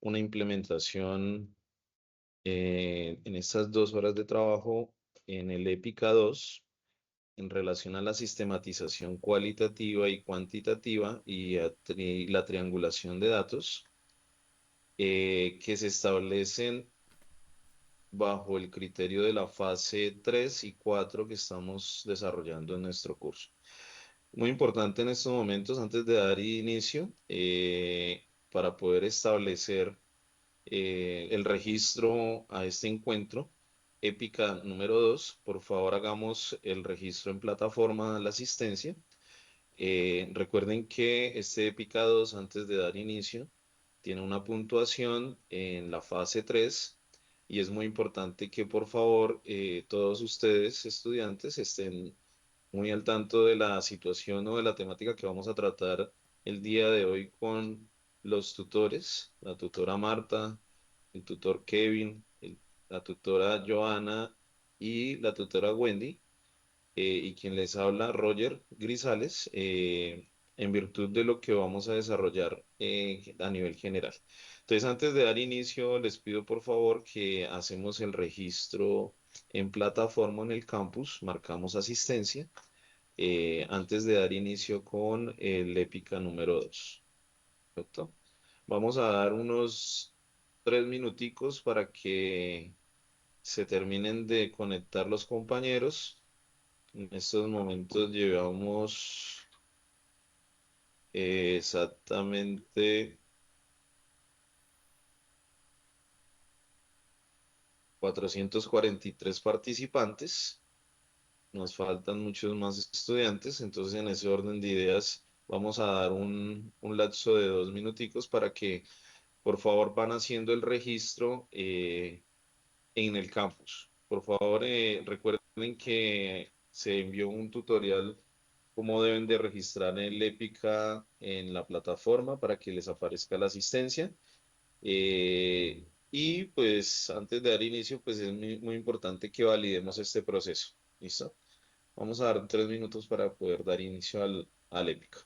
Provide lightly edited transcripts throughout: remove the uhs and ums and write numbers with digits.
una implementación en estas 2 horas de trabajo en el EPICA 2 en relación a la sistematización cualitativa y cuantitativa y la triangulación de datos que se establecen bajo el criterio de la fase 3 y 4 que estamos desarrollando en nuestro curso. Muy importante en estos momentos, antes de dar inicio, para poder establecer el registro a este encuentro, Épica número 2, por favor hagamos el registro en plataforma de la asistencia. Recuerden que este Épica 2, antes de dar inicio, tiene una puntuación en la fase 3 y es muy importante que por favor todos ustedes estudiantes estén muy al tanto de la situación o de la temática que vamos a tratar el día de hoy con los tutores, la tutora Marta, el tutor Kevin, la tutora Joana y la tutora Wendy, y quien les habla, Roger Grisales, en virtud de lo que vamos a desarrollar a nivel general. Entonces, antes de dar inicio, les pido por favor que hacemos el registro en plataforma en el campus, marcamos asistencia antes de dar inicio con el épica número 2. ¿Perfecto? Vamos a dar unos 3 minuticos para que se terminen de conectar los compañeros. En estos momentos llevamos exactamente 443 participantes. Nos faltan muchos más estudiantes, entonces en ese orden de ideas vamos a dar un lapso de 2 minuticos para que por favor van haciendo el registro en el campus. Por favor, recuerden que se envió un tutorial cómo deben de registrar el EPICA en la plataforma para que les aparezca la asistencia. Y pues antes de dar inicio, pues es muy importante que validemos este proceso. ¿Listo? Vamos a dar 3 minutos para poder dar inicio al EPICA.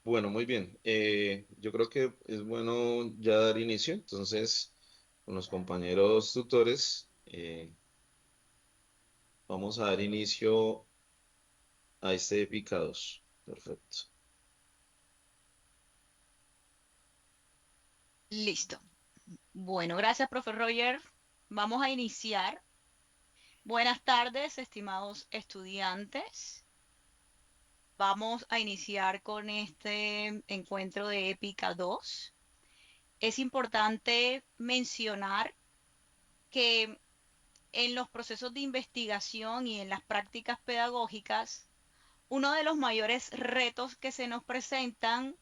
Bueno, muy bien. Yo creo que es bueno ya dar inicio. Entonces, con los compañeros tutores, vamos a dar inicio a este EPICA 2. Perfecto. Listo. Bueno, gracias, profe Roger. Vamos a iniciar. Buenas tardes, estimados estudiantes. Vamos a iniciar con este encuentro de Épica 2. Es importante mencionar que en los procesos de investigación y en las prácticas pedagógicas, uno de los mayores retos que se nos presentan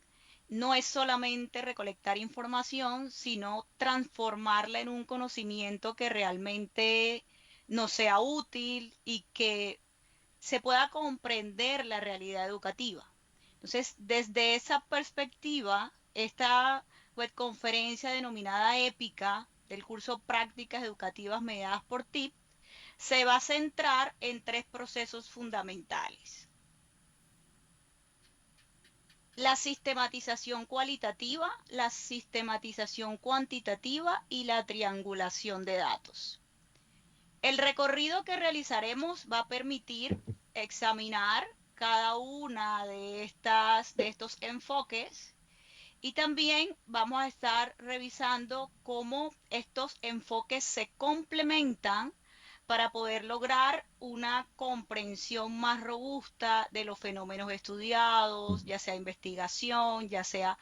no es solamente recolectar información, sino transformarla en un conocimiento que realmente nos sea útil y que se pueda comprender la realidad educativa. Entonces, desde esa perspectiva, esta webconferencia denominada Épica del curso Prácticas Educativas Mediadas por TIP se va a centrar en tres procesos fundamentales: la sistematización cualitativa, la sistematización cuantitativa y la triangulación de datos. El recorrido que realizaremos va a permitir examinar cada una de estos enfoques, y también vamos a estar revisando cómo estos enfoques se complementan para poder lograr una comprensión más robusta de los fenómenos estudiados, ya sea investigación, ya sea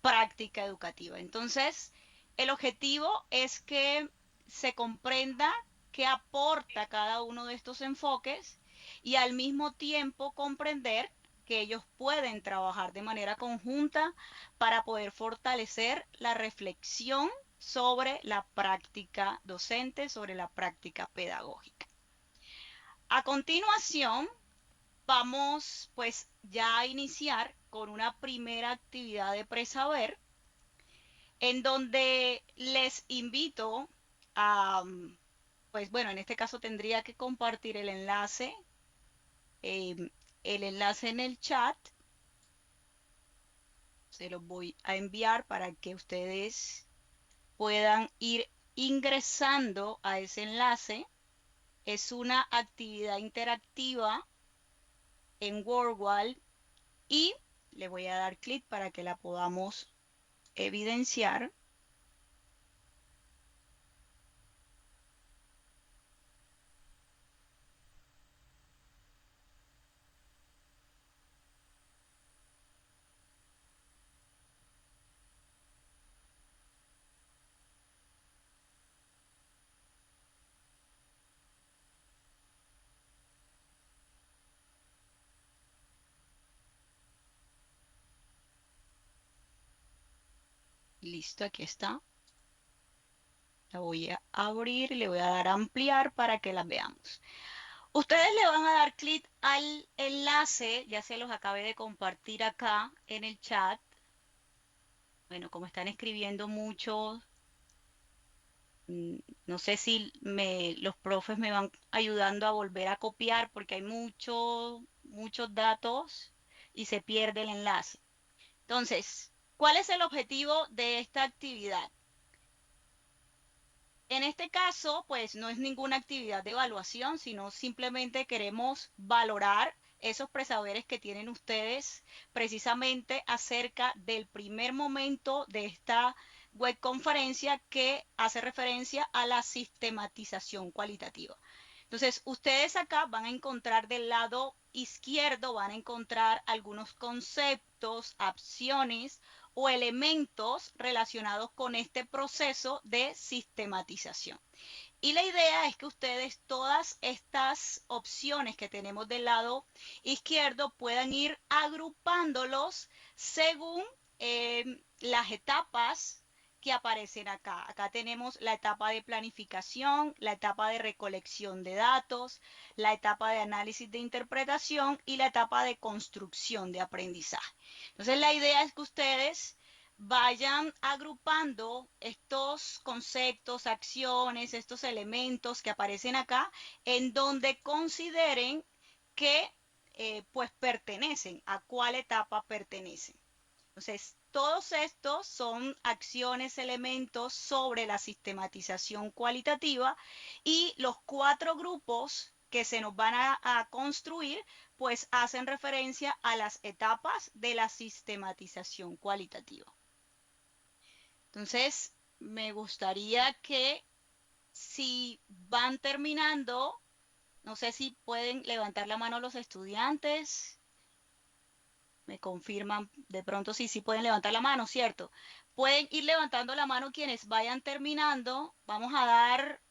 práctica educativa. Entonces, el objetivo es que se comprenda qué aporta cada uno de estos enfoques y al mismo tiempo comprender que ellos pueden trabajar de manera conjunta para poder fortalecer la reflexión sobre la práctica docente, sobre la práctica pedagógica. A continuación, vamos pues ya a iniciar con una primera actividad de presaber, en donde les invito a, pues bueno, en este caso tendría que compartir eh, el enlace en el chat. Se los voy a enviar para que ustedes puedan ir ingresando a ese enlace. Es una actividad interactiva en WordWall y le voy a dar clic para que la podamos evidenciar. Listo, aquí está. La voy a abrir y le voy a dar a ampliar para que la veamos. Ustedes le van a dar clic al enlace, ya se los acabé de compartir acá en el chat. Bueno, como están escribiendo mucho, mm, no sé si los profes me van ayudando a volver a copiar porque hay muchos datos y se pierde el enlace. Entonces, ¿cuál es el objetivo de esta actividad? En este caso, pues no es ninguna actividad de evaluación, sino simplemente queremos valorar esos presaberes que tienen ustedes precisamente acerca del primer momento de esta webconferencia, que hace referencia a la sistematización cualitativa. Entonces, ustedes acá van a encontrar del lado izquierdo, van a encontrar algunos conceptos, acciones o elementos relacionados con este proceso de sistematización. Y la idea es que ustedes todas estas opciones que tenemos del lado izquierdo puedan ir agrupándolos según las etapas que aparecen acá. Acá tenemos la etapa de planificación, la etapa de recolección de datos, la etapa de análisis de interpretación y la etapa de construcción de aprendizaje. Entonces la idea es que ustedes vayan agrupando estos conceptos, acciones, estos elementos que aparecen acá, en donde consideren que pues pertenecen, a cuál etapa pertenecen. Entonces, todos estos son acciones, elementos sobre la sistematización cualitativa y los 4 grupos que se nos van a construir, pues hacen referencia a las etapas de la sistematización cualitativa. Entonces, me gustaría que si van terminando, no sé si pueden levantar la mano los estudiantes. Me confirman de pronto si pueden levantar la mano, ¿cierto? Pueden ir levantando la mano quienes vayan terminando. Vamos a dar,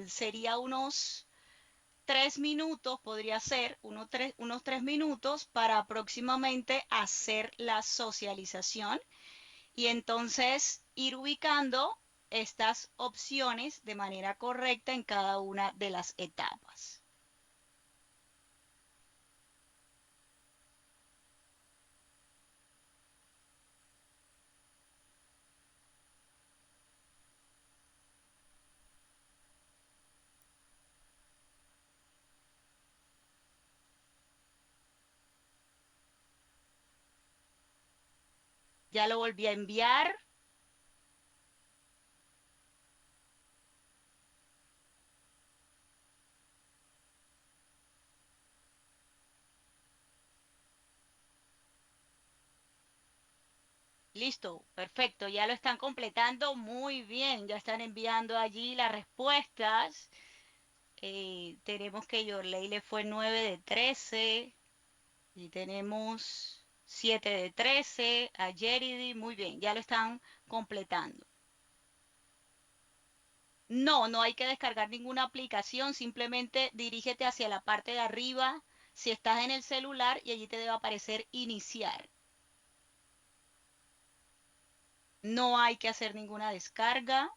sería unos 3 minutos, podría ser unos 3 minutos para próximamente hacer la socialización y entonces ir ubicando estas opciones de manera correcta en cada una de las etapas. Ya lo volví a enviar. Listo, perfecto, ya lo están completando muy bien, ya están enviando allí las respuestas. Tenemos que Yorley le fue 9 de 13 y tenemos 7 de 13 a Jeridi, muy bien, ya lo están completando. No, no hay que descargar ninguna aplicación, simplemente dirígete hacia la parte de arriba si estás en el celular y allí te debe aparecer iniciar. No hay que hacer ninguna descarga.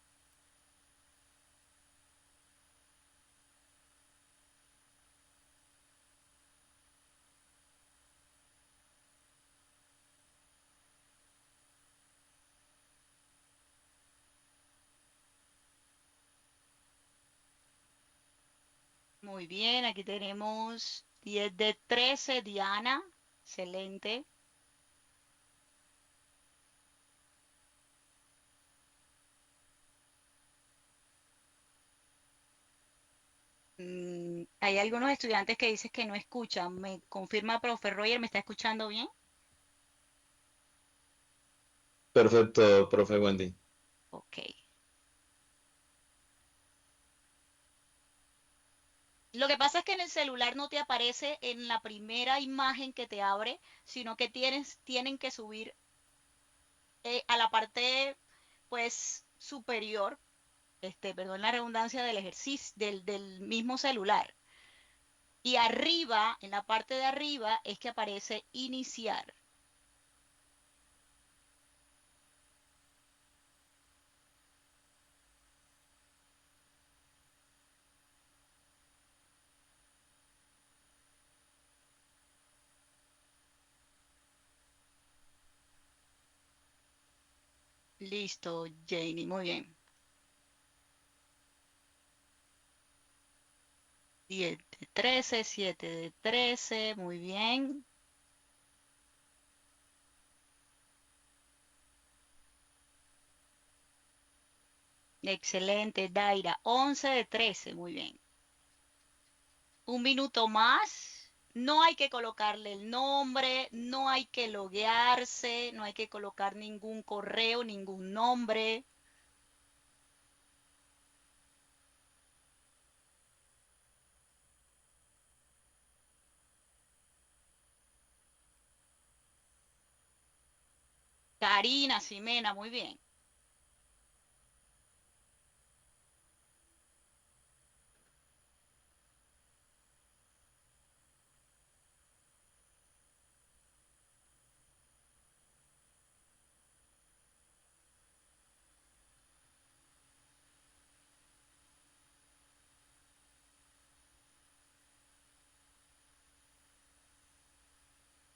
Muy bien, aquí tenemos 10 de 13, Diana. Excelente. Hay algunos estudiantes que dicen que no escuchan. ¿Me confirma, profe Roger, me está escuchando bien? Perfecto, profe Wendy. Ok. Lo que pasa es que en el celular no te aparece en la primera imagen que te abre, sino que tienen que subir a la parte, pues, superior, perdón la redundancia del ejercicio, del mismo celular. Y arriba, en la parte de arriba, es que aparece iniciar. Listo, Janie, muy bien. 10 de 13, 7 de 13, muy bien. Excelente, Daira. 11 de 13, muy bien. Un minuto más. No hay que colocarle el nombre, no hay que loguearse, no hay que colocar ningún correo, ningún nombre. Karina, Ximena, muy bien.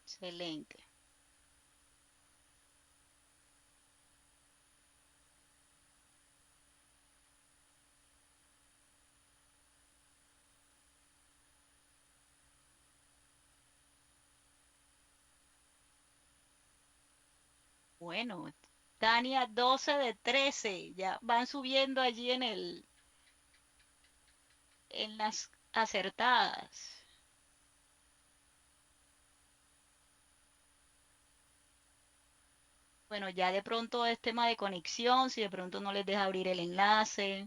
Excelente. Bueno, Tania, 12 de 13. Ya van subiendo allí en las acertadas. Bueno, ya de pronto es tema de conexión, si de pronto no les deja abrir el enlace.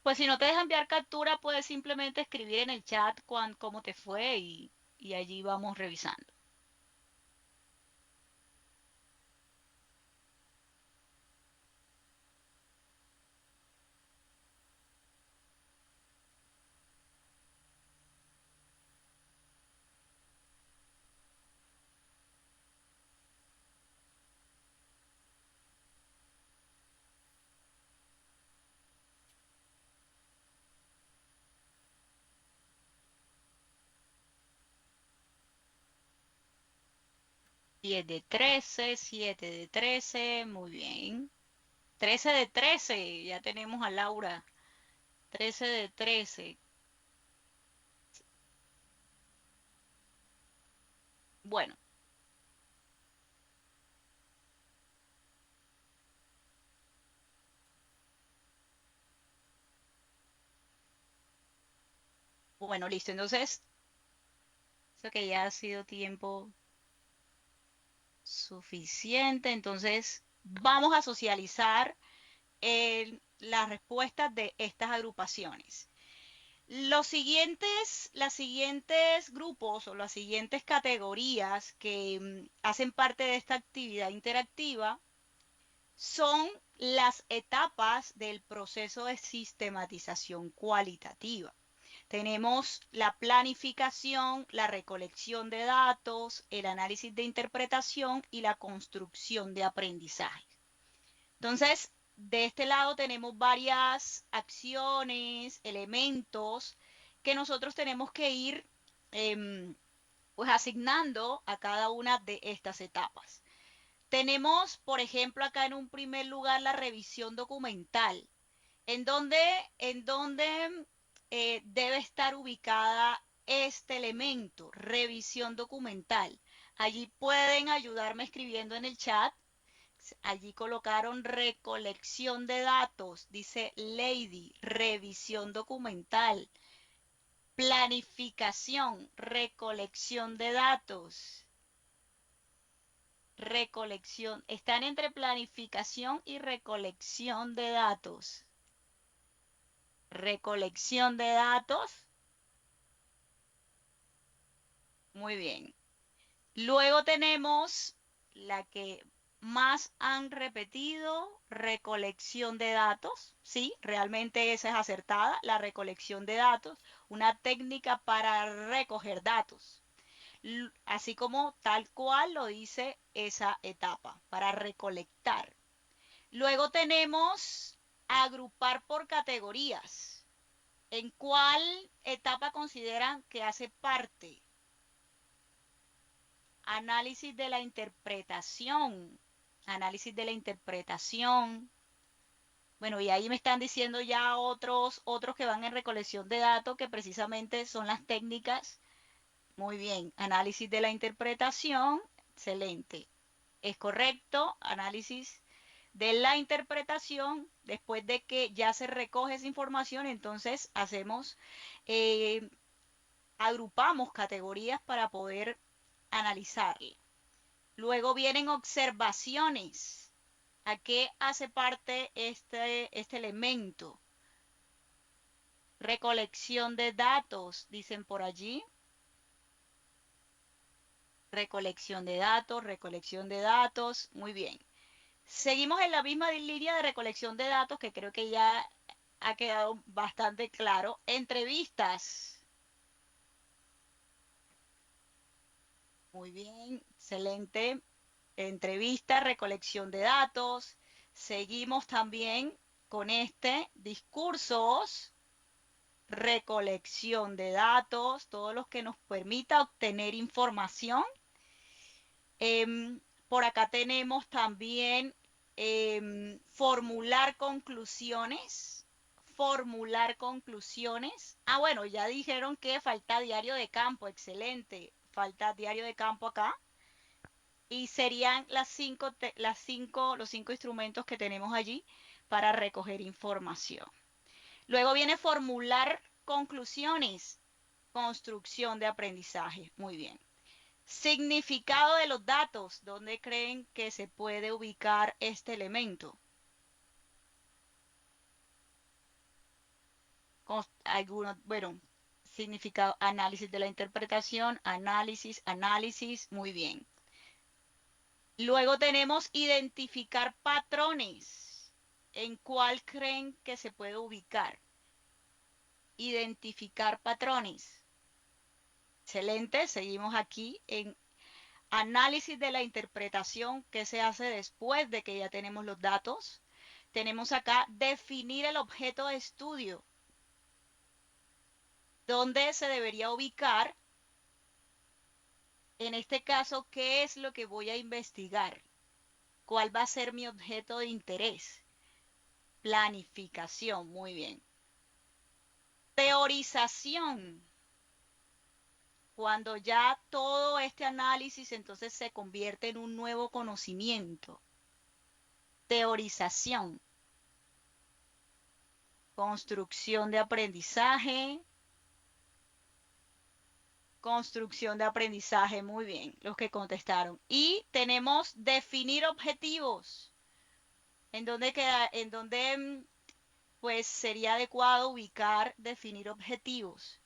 Pues si no te deja enviar captura, puedes simplemente escribir en el chat cómo te fue y allí vamos revisando. Siete de 13, muy bien. 13 de 13, ya tenemos a Laura. 13 de 13. Bueno, bueno, listo. Entonces, eso que ya ha sido tiempo suficiente. Entonces, vamos a socializar las respuestas de estas agrupaciones. Las siguientes grupos o las siguientes categorías que hacen parte de esta actividad interactiva son las etapas del proceso de sistematización cualitativa. Tenemos la planificación, la recolección de datos, el análisis de interpretación y la construcción de aprendizaje. Entonces, de este lado tenemos varias acciones, elementos que nosotros tenemos que ir pues asignando a cada una de estas etapas. Tenemos, por ejemplo, acá en un primer lugar la revisión documental, en donde, en donde debe estar ubicada este elemento, revisión documental. Allí pueden ayudarme escribiendo en el chat. Allí colocaron recolección de datos, dice Lady, revisión documental, planificación, recolección de datos, recolección. Están entre planificación y recolección de datos. Recolección de datos. Muy bien. Luego tenemos la que más han repetido, recolección de datos. Sí, realmente esa es acertada, la recolección de datos, una técnica para recoger datos, así como tal cual lo dice esa etapa, para recolectar. Luego tenemos agrupar por categorías. ¿En cuál etapa consideran que hace parte? Análisis de la interpretación. Análisis de la interpretación. Bueno, y ahí me están diciendo ya otros que van en recolección de datos, que precisamente son las técnicas. Muy bien, análisis de la interpretación. Excelente. Es correcto, análisis de la interpretación. Después de que ya se recoge esa información, entonces eh, agrupamos categorías para poder analizarla. Luego vienen observaciones. ¿A qué hace parte este elemento? Recolección de datos, dicen por allí. Recolección de datos, recolección de datos. Muy bien. Seguimos en la misma línea de recolección de datos que creo que ya ha quedado bastante claro. Entrevistas. Muy bien, excelente. Entrevista, recolección de datos. Seguimos también con discursos, recolección de datos, todos los que nos permita obtener información. Por acá tenemos también formular conclusiones. Formular conclusiones. Ah, bueno, ya dijeron que falta diario de campo. Excelente. Falta diario de campo acá. Y serían los cinco instrumentos que tenemos allí para recoger información. Luego viene formular conclusiones. Construcción de aprendizaje. Muy bien. Significado de los datos. ¿Dónde creen que se puede ubicar este elemento? Algunos, bueno, significado, análisis de la interpretación, análisis, muy bien. Luego tenemos identificar patrones. ¿En cuál creen que se puede ubicar? Identificar patrones. Excelente, seguimos aquí en análisis de la interpretación que se hace después de que ya tenemos los datos. Tenemos acá definir el objeto de estudio. ¿Dónde se debería ubicar? En este caso, ¿qué es lo que voy a investigar? ¿Cuál va a ser mi objeto de interés? Planificación, muy bien. Teorización. Cuando ya todo este análisis entonces se convierte en un nuevo conocimiento. Teorización. Construcción de aprendizaje. Construcción de aprendizaje, muy bien, los que contestaron. Y tenemos definir objetivos. ¿En dónde queda? ¿En dónde pues sería adecuado ubicar definir objetivos?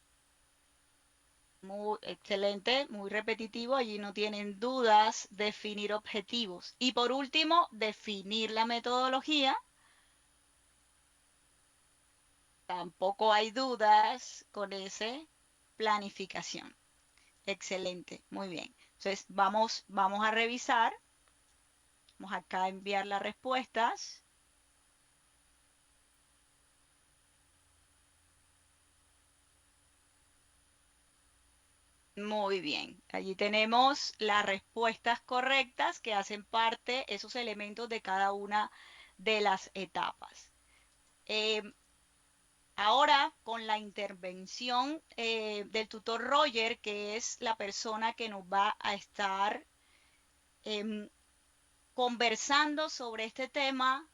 Muy excelente, muy repetitivo, allí no tienen dudas, definir objetivos. Y por último, definir la metodología. Tampoco hay dudas con ese, planificación. Excelente, muy bien. Entonces, vamos a revisar. Vamos acá a enviar las respuestas. Muy bien, allí tenemos las respuestas correctas que hacen parte, esos elementos de cada una de las etapas. Ahora, con la intervención del tutor Roger, que es la persona que nos va a estar conversando sobre este tema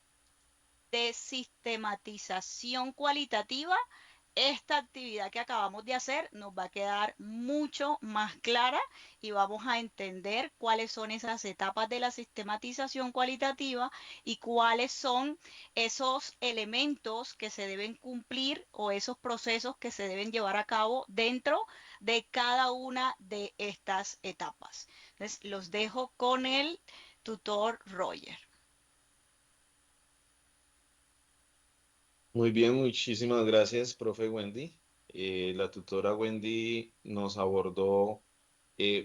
de sistematización cualitativa, esta actividad que acabamos de hacer nos va a quedar mucho más clara y vamos a entender cuáles son esas etapas de la sistematización cualitativa y cuáles son esos elementos que se deben cumplir o esos procesos que se deben llevar a cabo dentro de cada una de estas etapas. Entonces, los dejo con el tutor Roger. Muy bien, muchísimas gracias, profe Wendy. La tutora Wendy nos abordó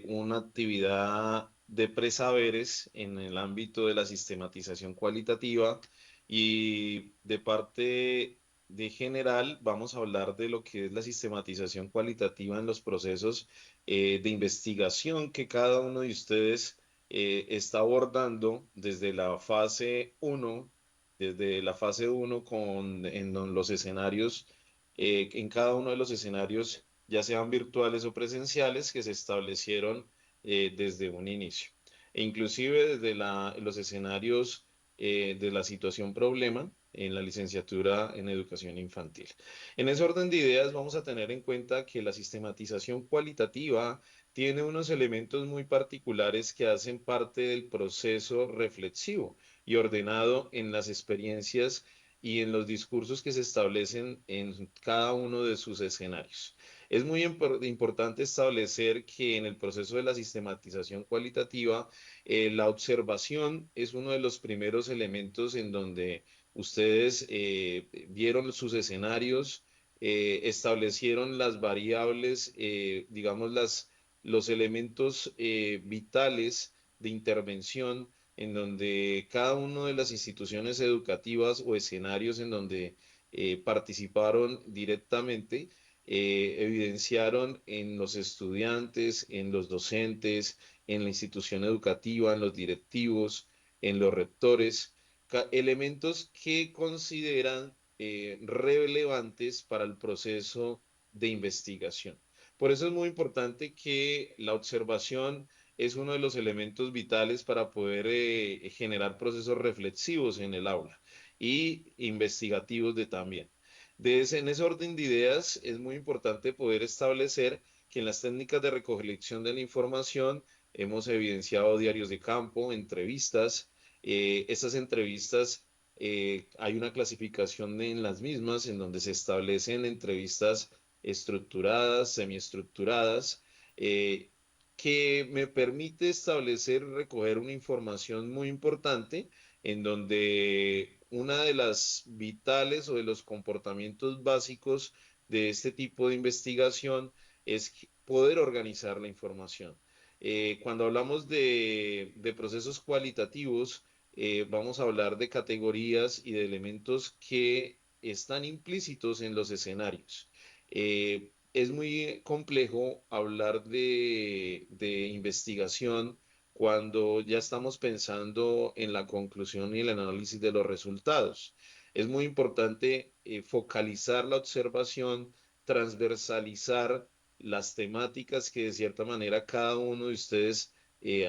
una actividad de presaberes en el ámbito de la sistematización cualitativa y de parte de general vamos a hablar de lo que es la sistematización cualitativa en los procesos de investigación que cada uno de ustedes está abordando desde la fase uno, los escenarios, en cada uno de los escenarios, ya sean virtuales o presenciales, que se establecieron desde un inicio. E inclusive desde los escenarios de la situación problema en la licenciatura en educación infantil. En ese orden de ideas vamos a tener en cuenta que la sistematización cualitativa tiene unos elementos muy particulares que hacen parte del proceso reflexivo y ordenado en las experiencias y en los discursos que se establecen en cada uno de sus escenarios. Es muy importante establecer que en el proceso de la sistematización cualitativa, la observación es uno de los primeros elementos en donde ustedes vieron sus escenarios, establecieron las variables, digamos, los elementos vitales de intervención en donde cada una de las instituciones educativas o escenarios en donde participaron directamente evidenciaron en los estudiantes, en los docentes, en la institución educativa, en los directivos, en los rectores, elementos que consideran relevantes para el proceso de investigación. Por eso es muy importante que la observación es uno de los elementos vitales para poder generar procesos reflexivos en el aula y investigativos de también. En ese orden de ideas es muy importante poder establecer que en las técnicas de recolección de la información hemos evidenciado diarios de campo, entrevistas. Estas entrevistas, hay una clasificación en las mismas en donde se establecen entrevistas estructuradas, semiestructuradas, eh, que me permite establecer, recoger una información muy importante en donde una de las vitales o de los comportamientos básicos de este tipo de investigación es poder organizar la información. Cuando hablamos de procesos cualitativos, vamos a hablar de categorías y de elementos que están implícitos en los escenarios. Es muy complejo hablar de investigación cuando ya estamos pensando en la conclusión y el análisis de los resultados. Es muy importante focalizar la observación, transversalizar las temáticas que de cierta manera cada uno de ustedes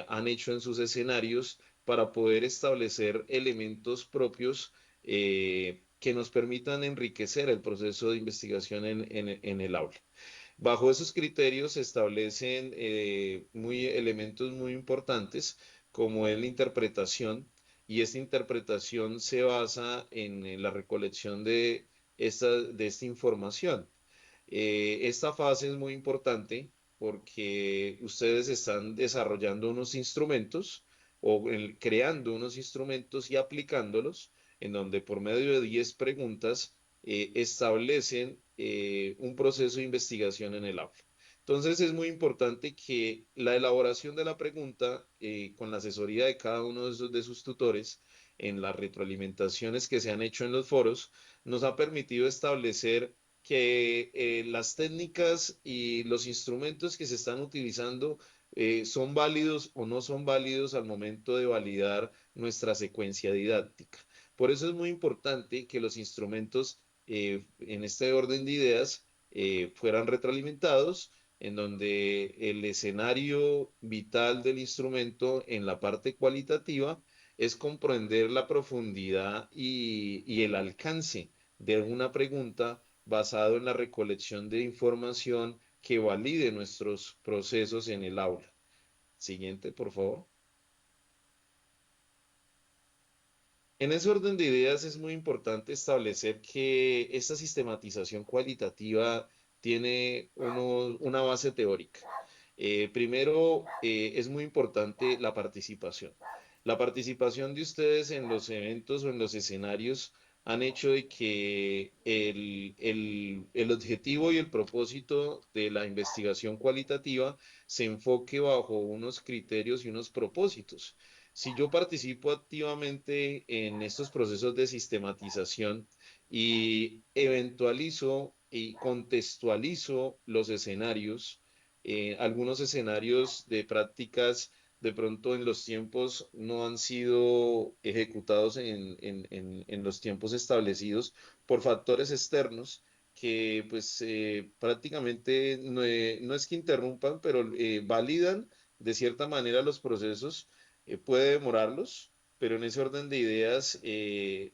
han hecho en sus escenarios para poder establecer elementos propios que nos permitan enriquecer el proceso de investigación en el aula. Bajo esos criterios se establecen elementos muy importantes como es la interpretación, y esta interpretación se basa en la recolección de esta información. Esta fase es muy importante porque ustedes están desarrollando unos instrumentos o creando unos instrumentos y aplicándolos en donde por medio de 10 preguntas establecen un proceso de investigación en el aula. Entonces es muy importante que la elaboración de la pregunta con la asesoría de cada uno de sus tutores en las retroalimentaciones que se han hecho en los foros nos ha permitido establecer que las técnicas y los instrumentos que se están utilizando son válidos o no son válidos al momento de validar nuestra secuencia didáctica. Por eso es muy importante que los instrumentos en este orden de ideas fueran retroalimentados, en donde el escenario vital del instrumento en la parte cualitativa es comprender la profundidad y el alcance de una pregunta basado en la recolección de información que valide nuestros procesos en el aula. Siguiente, por favor. En ese orden de ideas es muy importante establecer que esta sistematización cualitativa tiene una base teórica. Primero, es muy importante la participación. La participación de ustedes en los eventos o en los escenarios han hecho de que el objetivo y el propósito de la investigación cualitativa se enfoque bajo unos criterios y unos propósitos. Si yo participo activamente en estos procesos de sistematización y eventualizo y contextualizo los escenarios, algunos escenarios de prácticas de pronto en los tiempos no han sido ejecutados en los tiempos establecidos por factores externos que pues prácticamente no es que interrumpan, pero validan de cierta manera los procesos, puede demorarlos, pero en ese orden de ideas,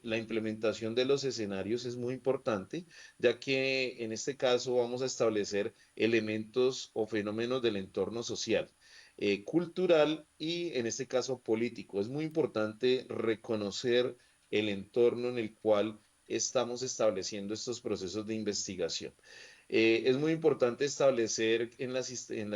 la implementación de los escenarios es muy importante, ya que en este caso vamos a establecer elementos o fenómenos del entorno social, cultural y en este caso político. Es muy importante reconocer el entorno en el cual estamos estableciendo estos procesos de investigación. Es muy importante establecer en la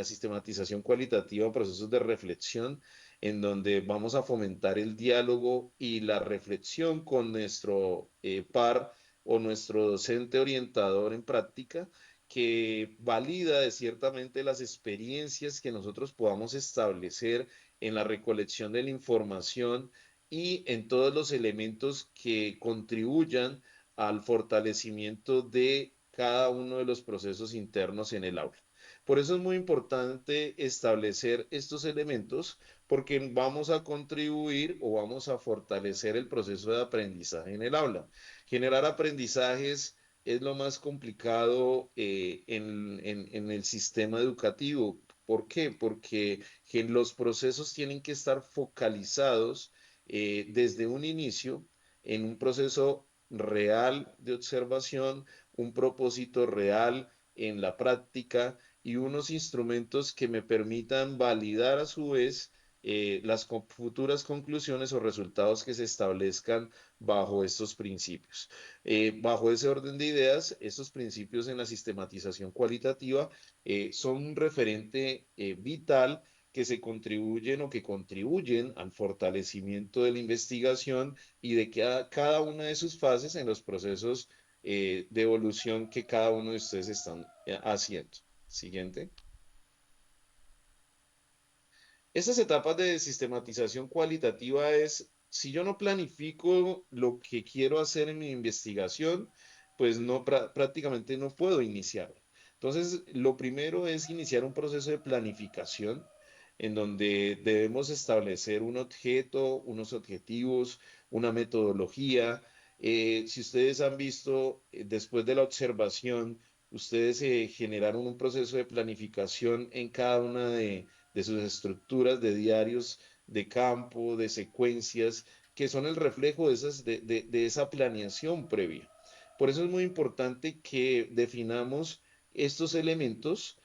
sistematización cualitativa procesos de reflexión en donde vamos a fomentar el diálogo y la reflexión con nuestro par o nuestro docente orientador en práctica que valida de ciertamente las experiencias que nosotros podamos establecer en la recolección de la información y en todos los elementos que contribuyan al fortalecimiento de cada uno de los procesos internos en el aula. Por eso es muy importante establecer estos elementos porque vamos a contribuir o vamos a fortalecer el proceso de aprendizaje en el aula. Generar aprendizajes es lo más complicado en el sistema educativo. ¿Por qué? Porque los procesos tienen que estar focalizados desde un inicio en un proceso real de observación, un propósito real en la práctica y unos instrumentos que me permitan validar a su vez las futuras conclusiones o resultados que se establezcan bajo estos principios. Bajo ese orden de ideas, estos principios en la sistematización cualitativa son un referente vital que se contribuyen o que contribuyen al fortalecimiento de la investigación y de cada una de sus fases en los procesos de evolución que cada uno de ustedes están haciendo. Siguiente. Estas etapas de sistematización cualitativa es, si yo no planifico lo que quiero hacer en mi investigación, pues no prácticamente no puedo iniciar. Entonces, lo primero es iniciar un proceso de planificación en donde debemos establecer un objeto, unos objetivos, una metodología. Si ustedes han visto, después de la observación, ustedes generaron un proceso de planificación en cada una de sus estructuras de diarios de campo, de secuencias, que son el reflejo de esa planeación previa. Por eso es muy importante que definamos estos elementos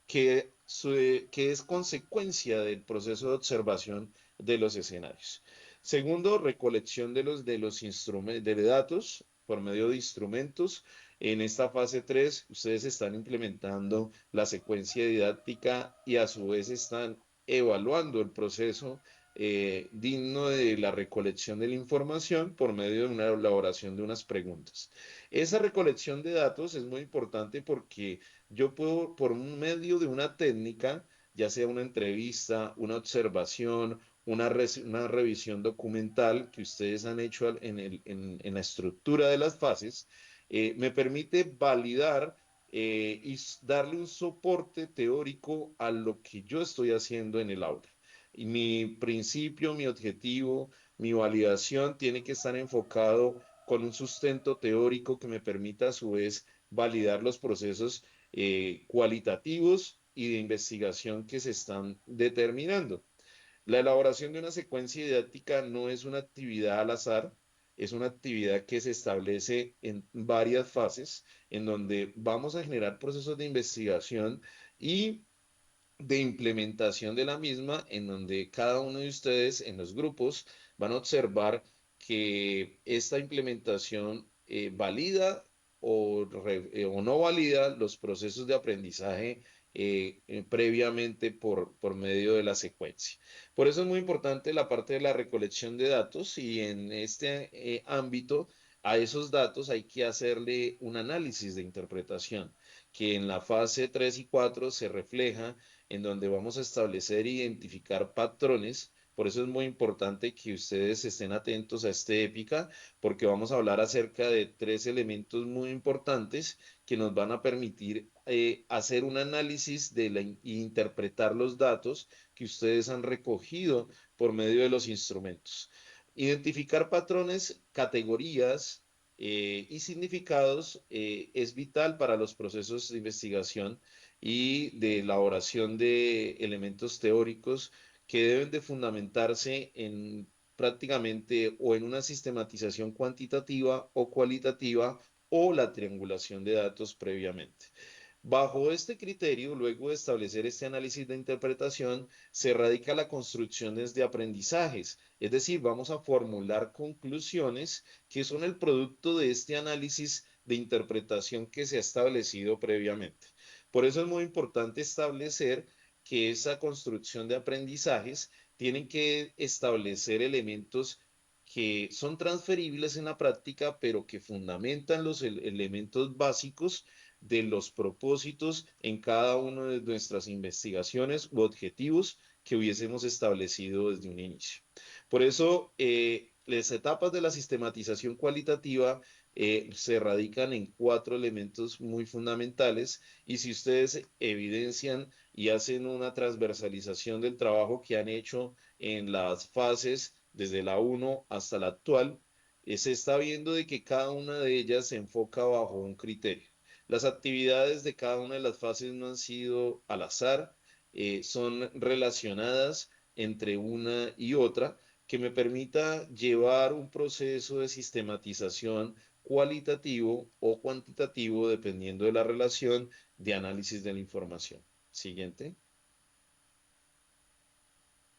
que es consecuencia del proceso de observación de los escenarios. Segundo, recolección de los instrumentos, de datos por medio de instrumentos. En esta fase 3, ustedes están implementando la secuencia didáctica y a su vez están evaluando el proceso digno de la recolección de la información por medio de una elaboración de unas preguntas. Esa recolección de datos es muy importante porque yo puedo, por medio de una técnica, ya sea una entrevista, una observación, una revisión documental que ustedes han hecho en la estructura de las fases, me permite validar y darle un soporte teórico a lo que yo estoy haciendo en el aula. Y mi principio, mi objetivo, mi validación tiene que estar enfocado con un sustento teórico que me permita a su vez validar los procesos cualitativos y de investigación que se están determinando. La elaboración de una secuencia didáctica no es una actividad al azar, es una actividad que se establece en varias fases, en donde vamos a generar procesos de investigación y de implementación de la misma, en donde cada uno de ustedes en los grupos van a observar que esta implementación valida o no valida los procesos de aprendizaje previamente por medio de la secuencia. Por eso es muy importante la parte de la recolección de datos y en este ámbito a esos datos hay que hacerle un análisis de interpretación que en la fase 3 y 4 se refleja en donde vamos a establecer e identificar patrones. Por eso es muy importante que ustedes estén atentos a este épica, porque vamos a hablar acerca de tres elementos muy importantes que nos van a permitir hacer un análisis e interpretar los datos que ustedes han recogido por medio de los instrumentos. Identificar patrones, categorías y significados es vital para los procesos de investigación y de elaboración de elementos teóricos que deben de fundamentarse en prácticamente o en una sistematización cuantitativa o cualitativa o la triangulación de datos previamente. Bajo este criterio, luego de establecer este análisis de interpretación, se radica la construcción de aprendizajes, es decir, vamos a formular conclusiones que son el producto de este análisis de interpretación que se ha establecido previamente. Por eso es muy importante establecer que esa construcción de aprendizajes tienen que establecer elementos que son transferibles en la práctica, pero que fundamentan los elementos básicos de los propósitos en cada una de nuestras investigaciones u objetivos que hubiésemos establecido desde un inicio. Por eso, las etapas de la sistematización cualitativa se radican en cuatro elementos muy fundamentales y si ustedes evidencian y hacen una transversalización del trabajo que han hecho en las fases desde la uno hasta la actual, se está viendo de que cada una de ellas se enfoca bajo un criterio. Las actividades de cada una de las fases no han sido al azar, son relacionadas entre una y otra que me permita llevar un proceso de sistematización cualitativo o cuantitativo dependiendo de la relación de análisis de la información. Siguiente.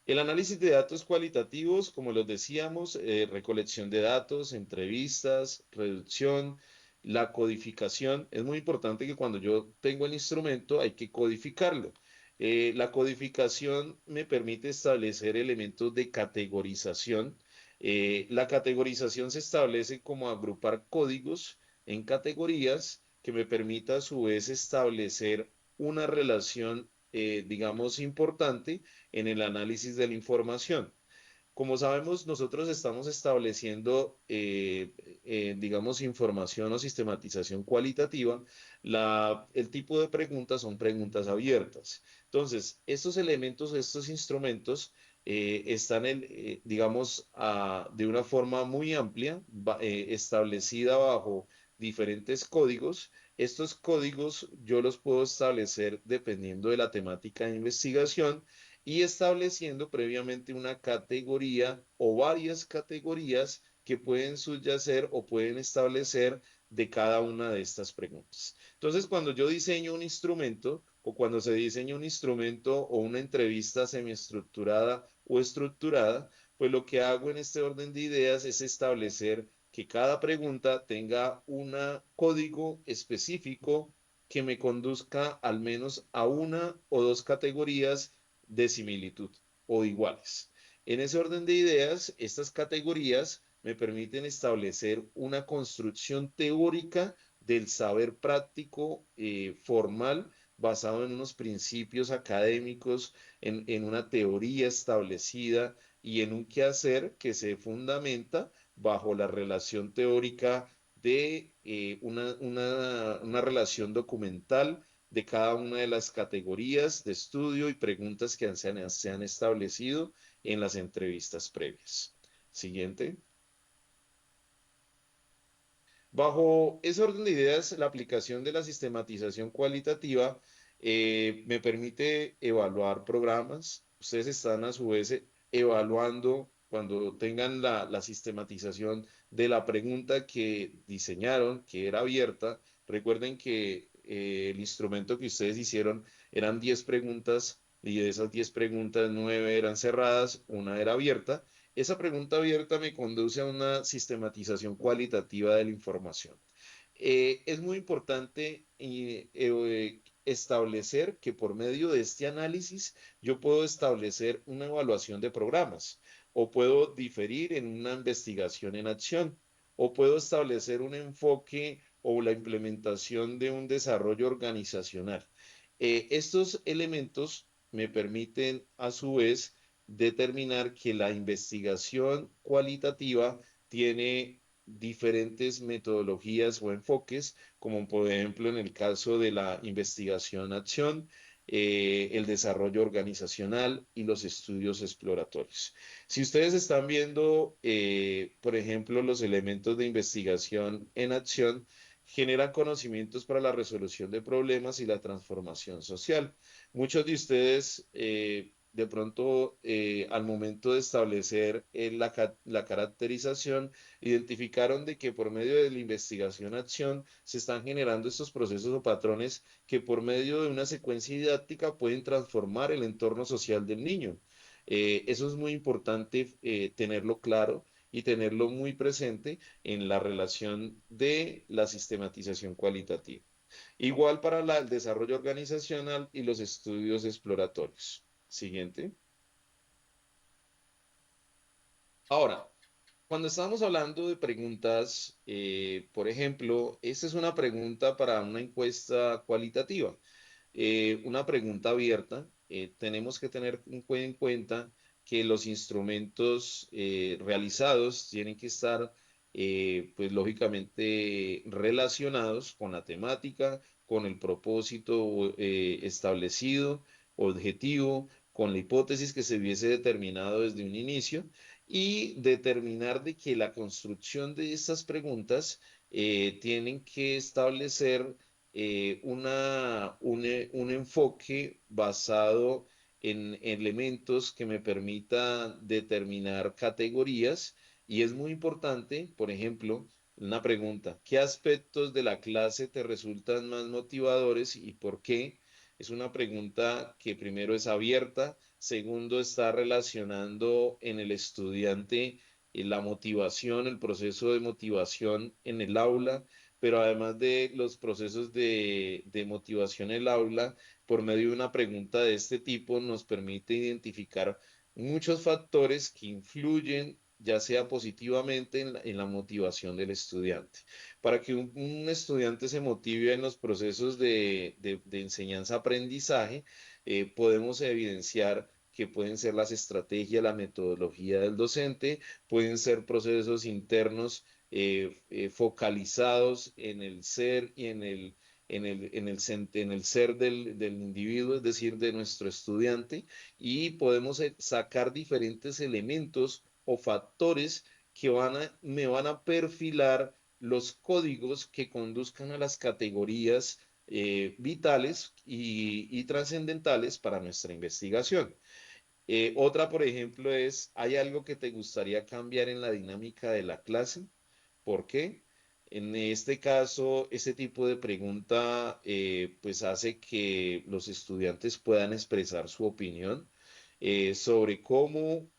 El análisis de datos cualitativos, como los decíamos, recolección de datos, entrevistas, reducción, la codificación. Es muy importante que cuando yo tengo el instrumento hay que codificarlo. La codificación me permite establecer elementos de categorización. La categorización se establece como agrupar códigos en categorías que me permita a su vez establecer una relación, digamos, importante en el análisis de la información. Como sabemos, nosotros estamos estableciendo, digamos, información o sistematización cualitativa. El tipo de preguntas son preguntas abiertas. Entonces, estos elementos, estos instrumentos están, digamos, de una forma muy amplia, establecida bajo diferentes códigos. Estos códigos yo los puedo establecer dependiendo de la temática de investigación y estableciendo previamente una categoría o varias categorías que pueden subyacer o pueden establecer de cada una de estas preguntas. Entonces, cuando yo diseño un instrumento o cuando se diseña un instrumento o una entrevista semiestructurada o estructurada, pues lo que hago en este orden de ideas es establecer que cada pregunta tenga un código específico que me conduzca al menos a una o dos categorías de similitud o iguales. En ese orden de ideas, estas categorías me permiten establecer una construcción teórica del saber práctico formal basado en unos principios académicos, en una teoría establecida y en un quehacer que se fundamenta bajo la relación teórica de una relación documental de cada una de las categorías de estudio y preguntas que se han establecido en las entrevistas previas. Siguiente. Bajo ese orden de ideas, la aplicación de la sistematización cualitativa me permite evaluar programas. Ustedes están a su vez evaluando cuando tengan la sistematización de la pregunta que diseñaron, que era abierta. Recuerden que el instrumento que ustedes hicieron eran 10 preguntas y de esas 10 preguntas, 9 eran cerradas, una era abierta. Esa pregunta abierta me conduce a una sistematización cualitativa de la información. Es muy importante establecer que por medio de este análisis yo puedo establecer una evaluación de programas o puedo diferir en una investigación en acción o puedo establecer un enfoque o la implementación de un desarrollo organizacional. Estos elementos me permiten a su vez determinar que la investigación cualitativa tiene diferentes metodologías o enfoques, como por ejemplo en el caso de la investigación-acción, el desarrollo organizacional y los estudios exploratorios. Si ustedes están viendo, por ejemplo, los elementos de investigación en acción, generan conocimientos para la resolución de problemas y la transformación social. Muchos de ustedes de pronto al momento de establecer la caracterización, identificaron de que por medio de la investigación-acción se están generando estos procesos o patrones que por medio de una secuencia didáctica pueden transformar el entorno social del niño. Eso es muy importante tenerlo claro y tenerlo muy presente en la relación de la sistematización cualitativa. Igual para el desarrollo organizacional y los estudios exploratorios. Siguiente. Ahora, cuando estamos hablando de preguntas, por ejemplo, esta es una pregunta para una encuesta cualitativa, una pregunta abierta. Tenemos que tener en cuenta que los instrumentos realizados tienen que estar, pues lógicamente, relacionados con la temática, con el propósito establecido, objetivo, con la hipótesis que se hubiese determinado desde un inicio y determinar de que la construcción de estas preguntas tienen que establecer un enfoque basado en elementos que me permita determinar categorías y es muy importante, por ejemplo, una pregunta, ¿qué aspectos de la clase te resultan más motivadores y por qué? Es una pregunta que primero es abierta, segundo está relacionando en el estudiante la motivación, el proceso de motivación en el aula, pero además de los procesos de motivación en el aula, por medio de una pregunta de este tipo nos permite identificar muchos factores que influyen ya sea positivamente en la motivación del estudiante. Para que un estudiante se motive en los procesos de enseñanza-aprendizaje, podemos evidenciar que pueden ser las estrategias, la metodología del docente, pueden ser procesos internos focalizados en el ser y en el ser del individuo, es decir, de nuestro estudiante, y podemos sacar diferentes elementos o factores que me van a perfilar los códigos que conduzcan a las categorías vitales y trascendentales para nuestra investigación. Otra, por ejemplo, es, ¿hay algo que te gustaría cambiar en la dinámica de la clase? ¿Por qué? En este caso, este tipo de pregunta pues hace que los estudiantes puedan expresar su opinión sobre cómo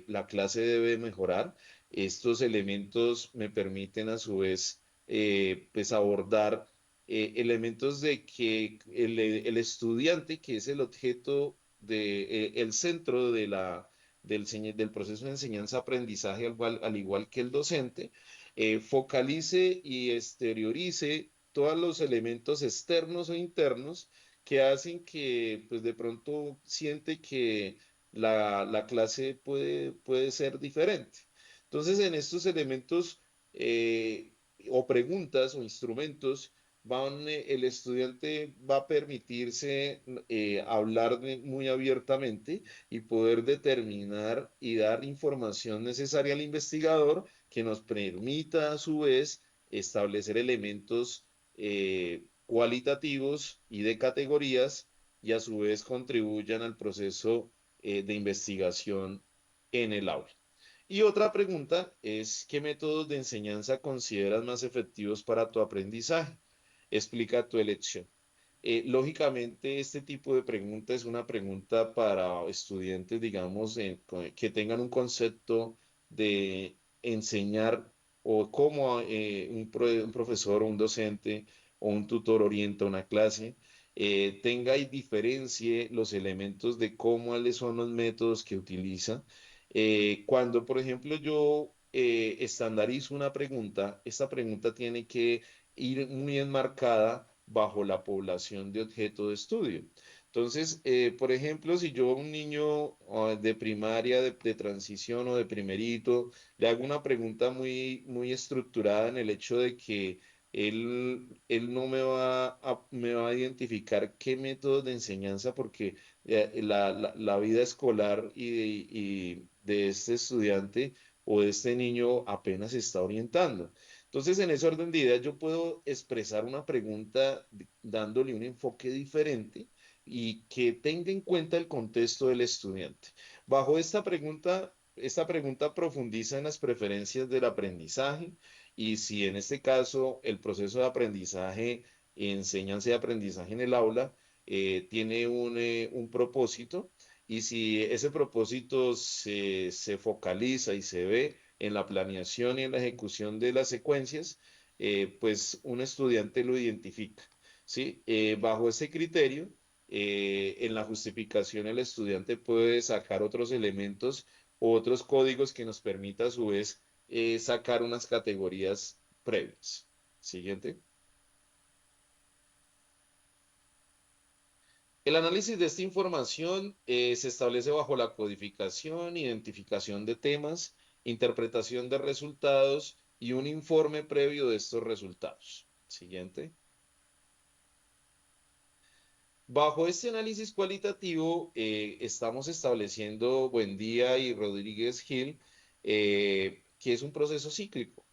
la clase debe mejorar. Estos elementos me permiten a su vez pues abordar elementos de que el estudiante, que es el objeto el centro del proceso de enseñanza-aprendizaje, al igual que el docente, focalice y exteriorice todos los elementos externos o internos que hacen que, pues de pronto siente que la clase puede ser diferente. Entonces, en estos elementos o preguntas o instrumentos, el estudiante va a permitirse hablar muy abiertamente y poder determinar y dar información necesaria al investigador que nos permita a su vez establecer elementos cualitativos y de categorías y a su vez contribuyan al proceso de investigación en el aula. Y otra pregunta es, ¿qué métodos de enseñanza consideras más efectivos para tu aprendizaje? Explica tu elección. Lógicamente, este tipo de pregunta es una pregunta para estudiantes, digamos, que tengan un concepto de enseñar o cómo un profesor o un docente o un tutor orienta una clase, tenga y diferencie los elementos de cuáles son los métodos que utiliza. Cuando, por ejemplo, yo estandarizo una pregunta, esta pregunta tiene que ir muy enmarcada bajo la población de objeto de estudio. Entonces, por ejemplo, si yo a un niño de primaria, de transición o de primerito, le hago una pregunta muy estructurada en el hecho de que él no me va a identificar qué métodos de enseñanza, porque la vida escolar y de este estudiante o de este niño apenas se está orientando. Entonces, en ese orden de ideas, yo puedo expresar una pregunta dándole un enfoque diferente y que tenga en cuenta el contexto del estudiante. Bajo esta pregunta profundiza en las preferencias del aprendizaje y si en este caso el proceso de aprendizaje, enseñanza y aprendizaje en el aula, tiene un propósito y si ese propósito se focaliza y se ve en la planeación y en la ejecución de las secuencias, pues un estudiante lo identifica, ¿sí? Bajo ese criterio, en la justificación el estudiante puede sacar otros elementos o otros códigos que nos permita a su vez sacar unas categorías previas. Siguiente. El análisis de esta información se establece bajo la codificación, identificación de temas, interpretación de resultados y un informe previo de estos resultados. Siguiente. Bajo este análisis cualitativo, estamos estableciendo Buendía y Rodríguez Gil, que es un proceso cíclico.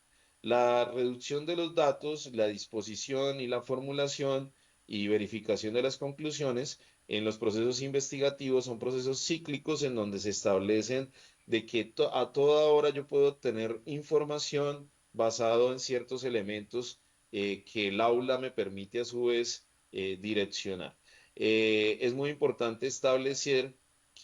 La reducción de los datos, la disposición y la formulación y verificación de las conclusiones en los procesos investigativos son procesos cíclicos en donde se establecen de que a toda hora yo puedo obtener información basado en ciertos elementos que el aula me permite a su vez direccionar. Es muy importante establecer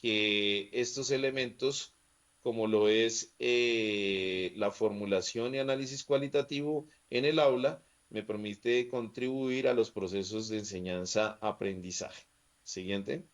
que estos elementos, como lo es la formulación y análisis cualitativo en el aula, me permite contribuir a los procesos de enseñanza-aprendizaje. Siguiente.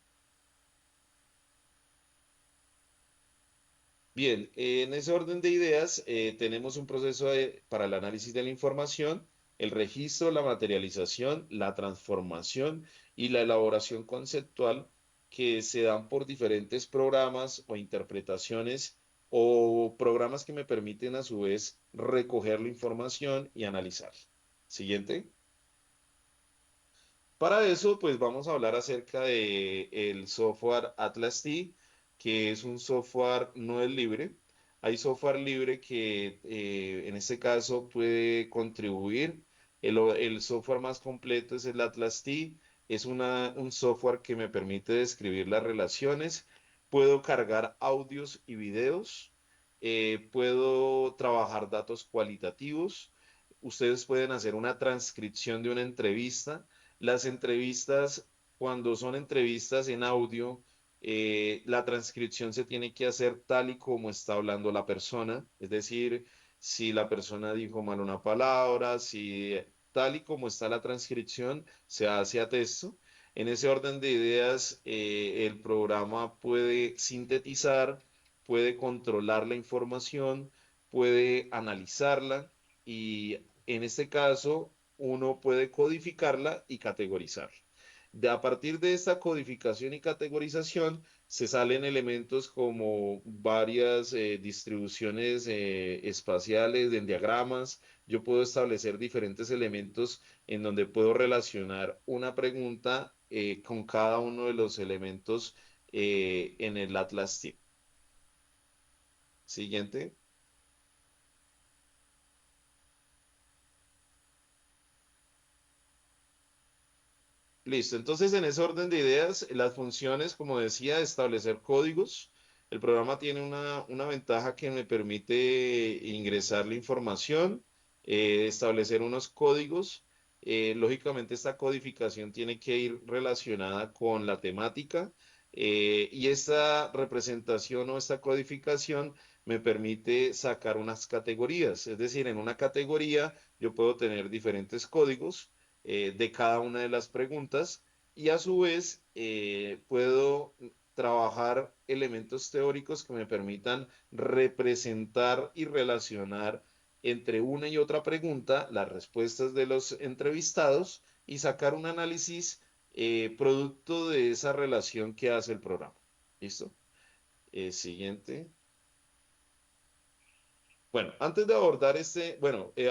Bien, en ese orden de ideas tenemos un proceso para el análisis de la información, el registro, la materialización, la transformación y la elaboración conceptual que se dan por diferentes programas o interpretaciones o programas que me permiten a su vez recoger la información y analizar. Siguiente. Para eso, pues vamos a hablar acerca de el software Atlas T, que es un software no es libre. Hay software libre que en este caso puede contribuir. El software más completo es el Atlas T. Es un software que me permite describir las relaciones. Puedo cargar audios y videos. Puedo trabajar datos cualitativos. Ustedes pueden hacer una transcripción de una entrevista. Las entrevistas, cuando son entrevistas en audio, la transcripción se tiene que hacer tal y como está hablando la persona, es decir, si la persona dijo mal una palabra, si tal y como está la transcripción, se hace a texto. En ese orden de ideas, el programa puede sintetizar, puede controlar la información, puede analizarla y en este caso uno puede codificarla y categorizarla. A partir de esta codificación y categorización se salen elementos como varias distribuciones espaciales en diagramas. Yo puedo establecer diferentes elementos en donde puedo relacionar una pregunta con cada uno de los elementos en el Atlas TIC. Siguiente. Listo, entonces en ese orden de ideas, las funciones, como decía, establecer códigos. El programa tiene una ventaja que me permite ingresar la información, establecer unos códigos. Lógicamente esta codificación tiene que ir relacionada con la temática y esta representación o esta codificación me permite sacar unas categorías. Es decir, en una categoría yo puedo tener diferentes códigos de cada una de las preguntas y a su vez puedo trabajar elementos teóricos que me permitan representar y relacionar entre una y otra pregunta las respuestas de los entrevistados y sacar un análisis producto de esa relación que hace el programa. ¿Listo? Siguiente. Bueno, antes de abordar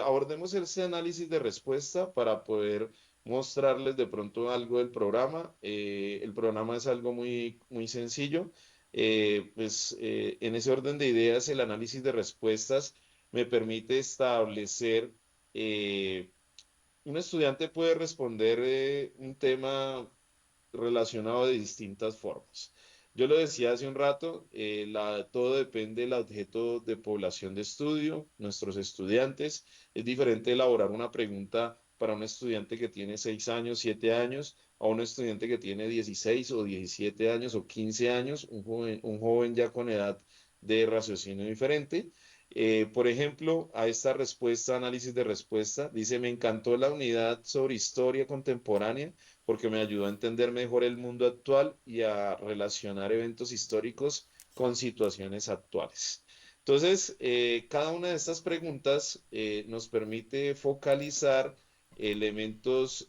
abordemos este análisis de respuesta para poder mostrarles de pronto algo del programa. El programa es algo muy sencillo. En ese orden de ideas, el análisis de respuestas me permite establecer, eh, un estudiante puede responder un tema relacionado de distintas formas. Yo lo decía hace un rato, todo depende del objeto de población de estudio, nuestros estudiantes. Es diferente elaborar una pregunta para un estudiante que tiene 6 años, 7 años, a un estudiante que tiene 16 o 17 años o 15 años, un joven ya con edad de raciocinio diferente. Por ejemplo, a esta respuesta, análisis de respuesta, dice, me encantó la unidad sobre historia contemporánea porque me ayudó a entender mejor el mundo actual y a relacionar eventos históricos con situaciones actuales. Entonces, cada una de estas preguntas nos permite focalizar elementos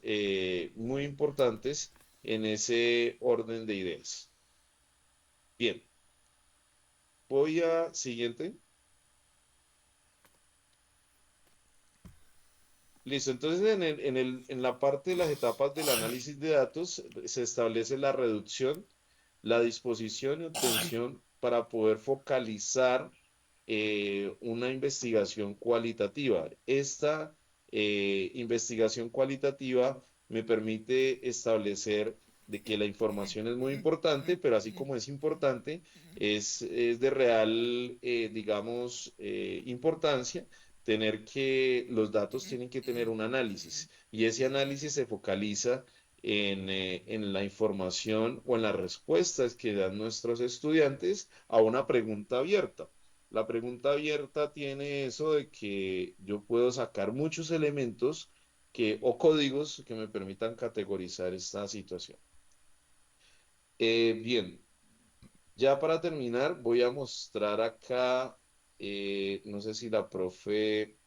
muy importantes en ese orden de ideas. Bien, voy a siguiente. Listo, entonces en la parte de las etapas del análisis de datos se establece la reducción, la disposición y obtención para poder focalizar una investigación cualitativa. Esta investigación cualitativa me permite establecer de que la información es muy importante, pero así como es importante, es de real, digamos, importancia tener que los datos tienen que tener un análisis y ese análisis se focaliza en la información o en las respuestas que dan nuestros estudiantes a una pregunta abierta. La pregunta abierta tiene eso de que yo puedo sacar muchos elementos o códigos que me permitan categorizar esta situación. Bien, ya para terminar voy a mostrar acá, no sé si la profe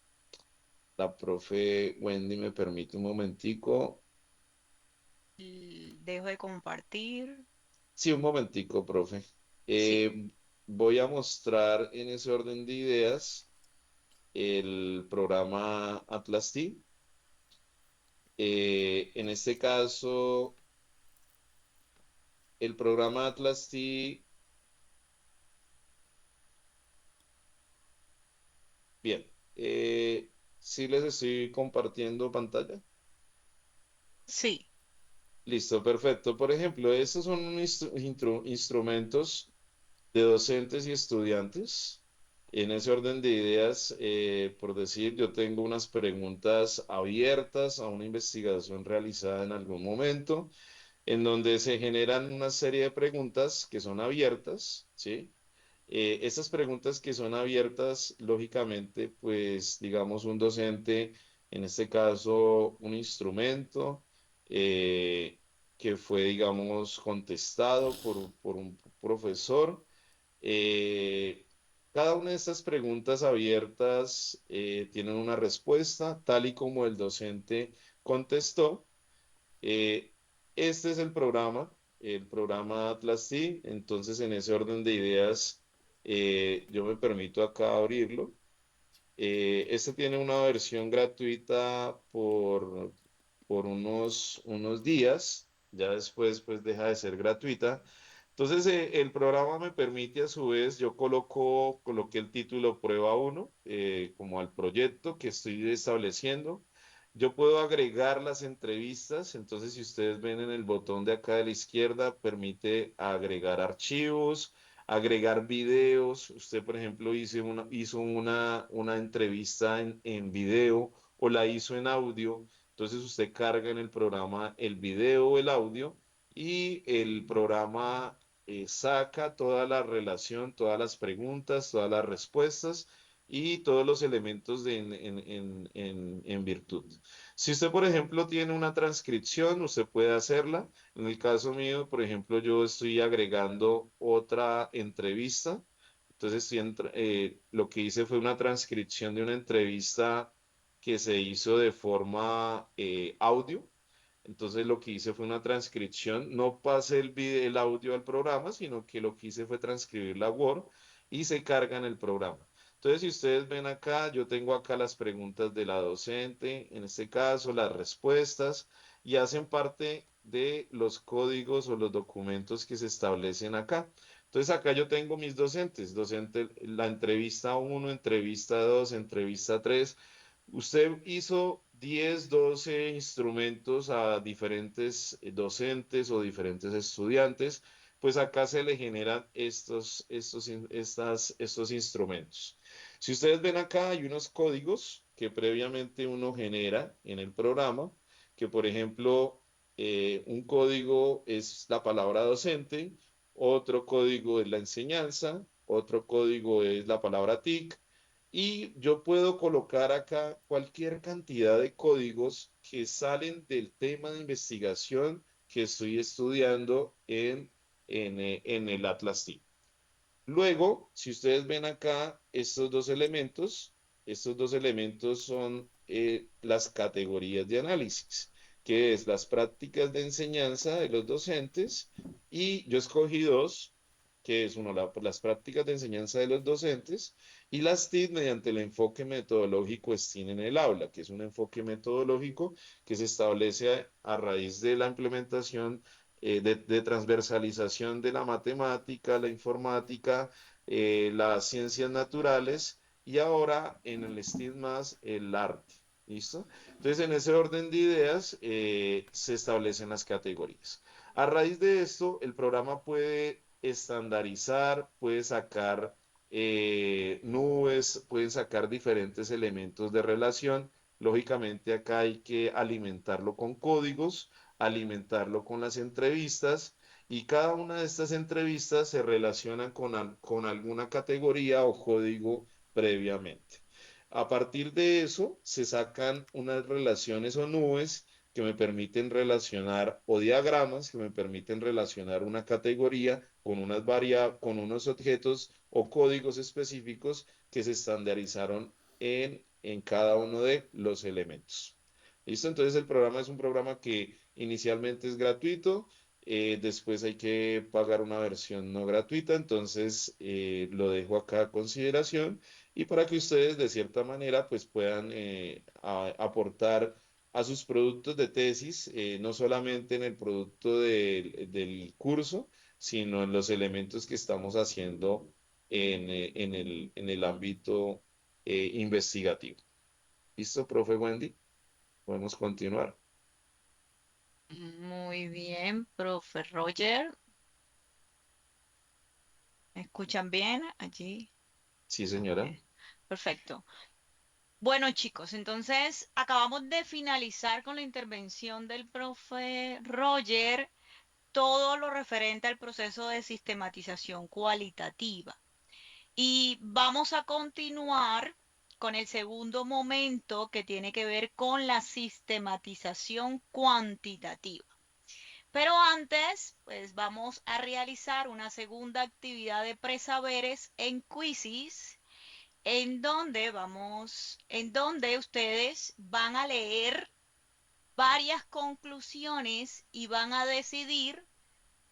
Wendy me permite un momentico. Dejo de compartir. Sí, un momentico, profe. Sí, Voy a mostrar en ese orden de ideas el programa Atlas T. En este caso, el programa Atlas T, bien, sí les estoy compartiendo pantalla. sí. Listo, perfecto. Por ejemplo, estos son instrumentos de docentes y estudiantes. En ese orden de ideas, por decir, yo tengo unas preguntas abiertas a una investigación realizada en algún momento, en donde se generan una serie de preguntas que son abiertas, ¿sí? Estas preguntas que son abiertas, lógicamente, pues digamos un docente, en este caso un instrumento eh, que fue, digamos, contestado por un profesor. eh, Cada una de estas preguntas abiertas tienen una respuesta, tal y como el docente contestó. Eh, este es el programa Atlas T. Entonces, en ese orden de ideas, yo me permito acá abrirlo. Este tiene una versión gratuita por unos días. Ya después, pues, deja de ser gratuita. Entonces, el programa me permite, a su vez, yo coloqué el título Prueba uno como al proyecto que estoy estableciendo. Yo puedo agregar las entrevistas, entonces si ustedes ven en el botón de acá de la izquierda, permite agregar archivos, agregar videos. Usted, por ejemplo, hizo una entrevista en video o la hizo en audio, entonces usted carga en el programa el video o el audio y el programa saca toda la relación, todas las preguntas, todas las respuestas y todos los elementos en virtud. Si usted, por ejemplo, tiene una transcripción, usted puede hacerla. En el caso mío, por ejemplo, yo estoy agregando otra entrevista. Entonces, lo que hice fue una transcripción de una entrevista que se hizo de forma audio. Entonces lo que hice fue una transcripción, no pasé el audio al programa, sino que lo que hice fue transcribir la Word y se carga en el programa. Entonces, si ustedes ven acá, yo tengo acá las preguntas de la docente, en este caso las respuestas, y hacen parte de los códigos o los documentos que se establecen acá. Entonces, acá yo tengo mis docentes, la entrevista uno, entrevista 2, entrevista 3. Usted hizo 10, 12 instrumentos a diferentes docentes o diferentes estudiantes, pues acá se le generan estos instrumentos. Si ustedes ven acá, hay unos códigos que previamente uno genera en el programa, que por ejemplo, un código es la palabra docente, otro código es la enseñanza, otro código es la palabra TIC, y yo puedo colocar acá cualquier cantidad de códigos que salen del tema de investigación que estoy estudiando en el Atlas T. Luego, si ustedes ven acá estos dos elementos son las categorías de análisis. que es las prácticas de enseñanza de los docentes, y yo escogí dos, que es uno, las prácticas de enseñanza de los docentes y las TIC mediante el enfoque metodológico STEAM en el aula, que es un enfoque metodológico que se establece a raíz de la implementación de transversalización de la matemática, la informática, las ciencias naturales y ahora en el STEAM más el arte. ¿Listo? Entonces, en ese orden de ideas se establecen las categorías. A raíz de esto, el programa puede estandarizar, puede sacar nubes, puede sacar diferentes elementos de relación. Lógicamente, acá hay que alimentarlo con códigos, alimentarlo con las entrevistas, y cada una de estas entrevistas se relaciona con alguna categoría o código previamente. A partir de eso, se sacan unas relaciones o nubes que me permiten relacionar, o diagramas que me permiten relacionar una categoría con con unos objetos o códigos específicos que se estandarizaron en cada uno de los elementos. ¿Listo? Entonces el programa es un programa que inicialmente es gratuito, después hay que pagar una versión no gratuita, entonces lo dejo acá a consideración y para que ustedes de cierta manera pues puedan aportar a sus productos de tesis, no solamente en el producto del curso, sino en los elementos que estamos haciendo en el ámbito investigativo. ¿Listo, profe Wendy? Podemos continuar. Muy bien, profe Roger. ¿Me escuchan bien allí? Sí, Ok, señora. perfecto. Bueno, chicos, entonces acabamos de finalizar con la intervención del profe Roger todo lo referente al proceso de sistematización cualitativa. Y vamos a continuar con el segundo momento que tiene que ver con la sistematización cuantitativa. Pero antes, pues vamos a realizar una segunda actividad de presaberes en Quizzes, en donde ustedes van a leer varias conclusiones y van a decidir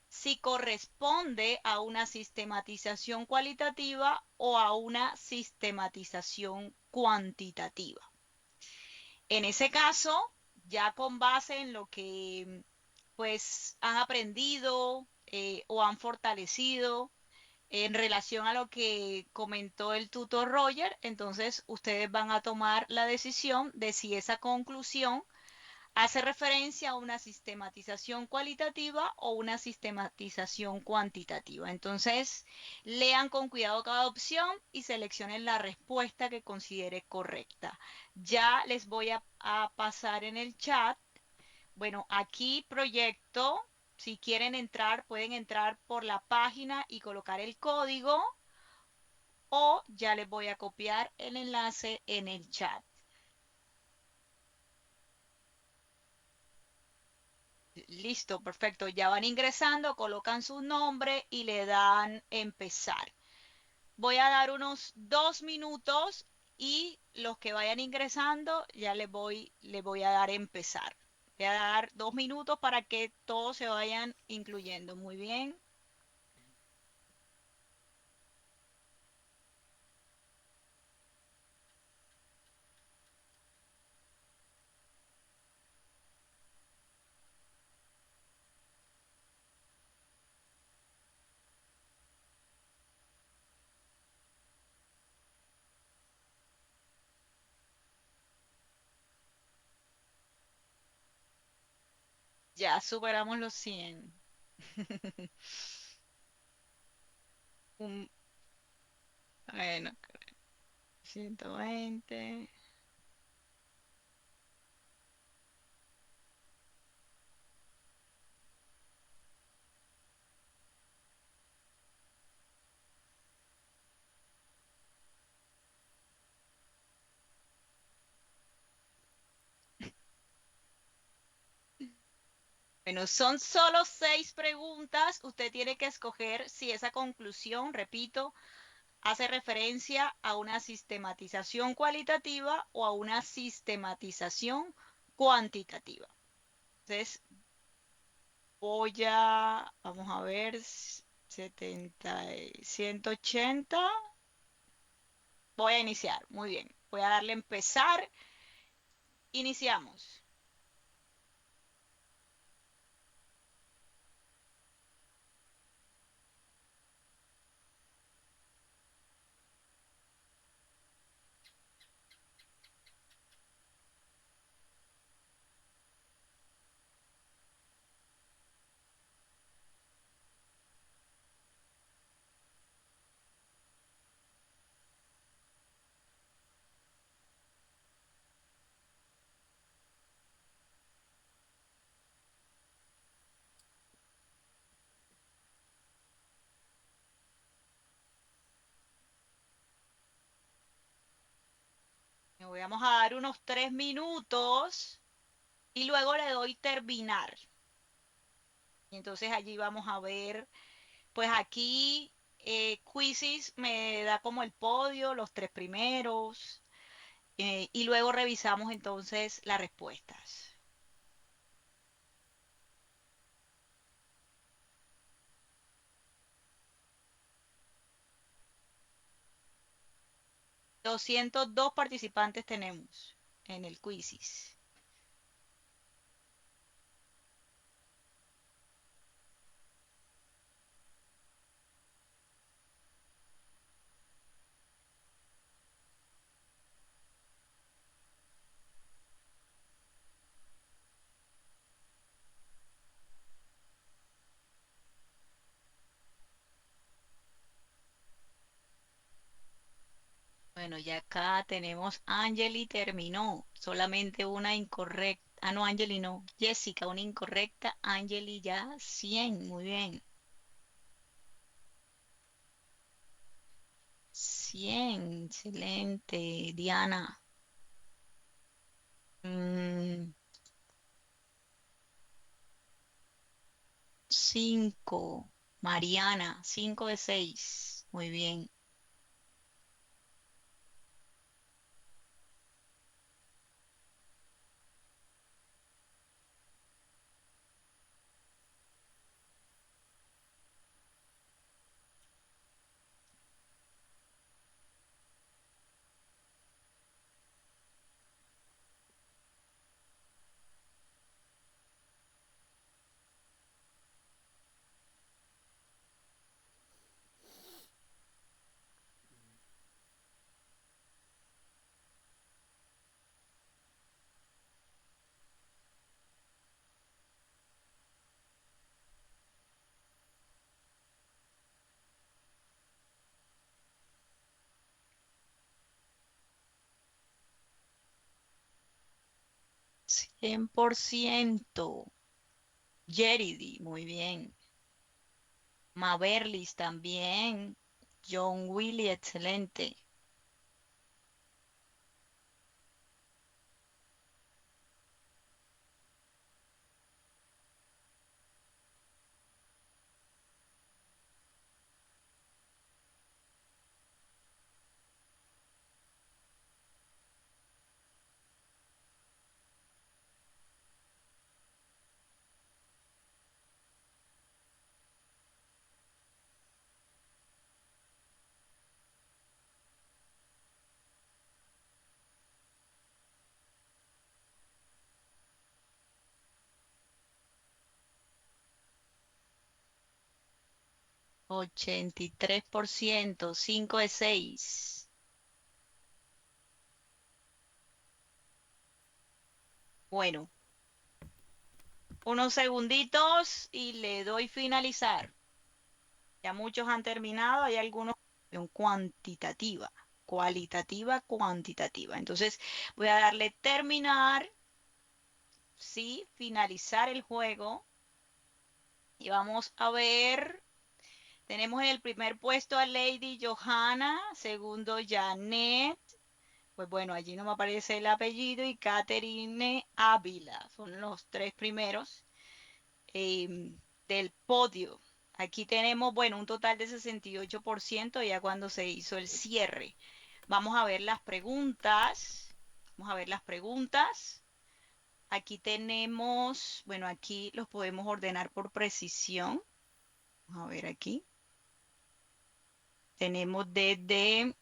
si corresponde a una sistematización cualitativa o a una sistematización cuantitativa. En ese caso, ya con base en lo que pues han aprendido o han fortalecido en relación a lo que comentó el tutor Roger, entonces ustedes van a tomar la decisión de si esa conclusión hace referencia a una sistematización cualitativa o una sistematización cuantitativa. Entonces, lean con cuidado cada opción y seleccionen la respuesta que considere correcta. Ya les voy a pasar en el chat. Bueno, aquí proyecto. Si quieren entrar, pueden entrar por la página y colocar el código o ya les voy a copiar el enlace en el chat. Listo, perfecto. Ya van ingresando, colocan su nombre y le dan empezar. Voy a dar unos 2 minutos y los que vayan ingresando ya les voy a dar empezar. Voy a dar 2 minutos para que todos se vayan incluyendo. Muy bien. Ya superamos los 100. Un- bueno, 120. Bueno, son solo 6 preguntas. Usted tiene que escoger si esa conclusión, repito, hace referencia a una sistematización cualitativa o a una sistematización cuantitativa. Entonces, vamos a ver, 180. Voy a iniciar, muy bien. Voy a darle a empezar. Iniciamos. Vamos a dar unos 3 minutos y luego le doy terminar. Y entonces allí vamos a ver, pues aquí Quizzes me da como el podio, los 3 primeros, y luego revisamos entonces las respuestas. $202 participantes tenemos en el Quizzes. Bueno, ya acá tenemos Angeli terminó, solamente una incorrecta. Ah, no, Angeli no. Jessica, una incorrecta. Angeli ya 100, muy bien. 100, excelente. Diana. 5. Mariana, 5 de 6. Muy bien. Cien por ciento. Jeridi, muy bien. Maverlis también. John Willy, excelente. Ochenta y tres por ciento. 5 de 6. Bueno, unos segunditos y le doy finalizar. Ya muchos han terminado, hay algunos en cuantitativa, cualitativa, cuantitativa. Entonces voy a darle terminar, sí, finalizar el juego. Y vamos a ver, tenemos en el primer puesto a Lady Johanna, segundo Janet, pues bueno, allí no me aparece el apellido, y Catherine Ávila, son los 3 primeros del podio. Aquí tenemos, bueno, un total de 68% ya cuando se hizo el cierre. Vamos a ver las preguntas. Vamos a ver las preguntas. Aquí tenemos, bueno, aquí los podemos ordenar por precisión. Vamos a ver aquí. Tenemos desde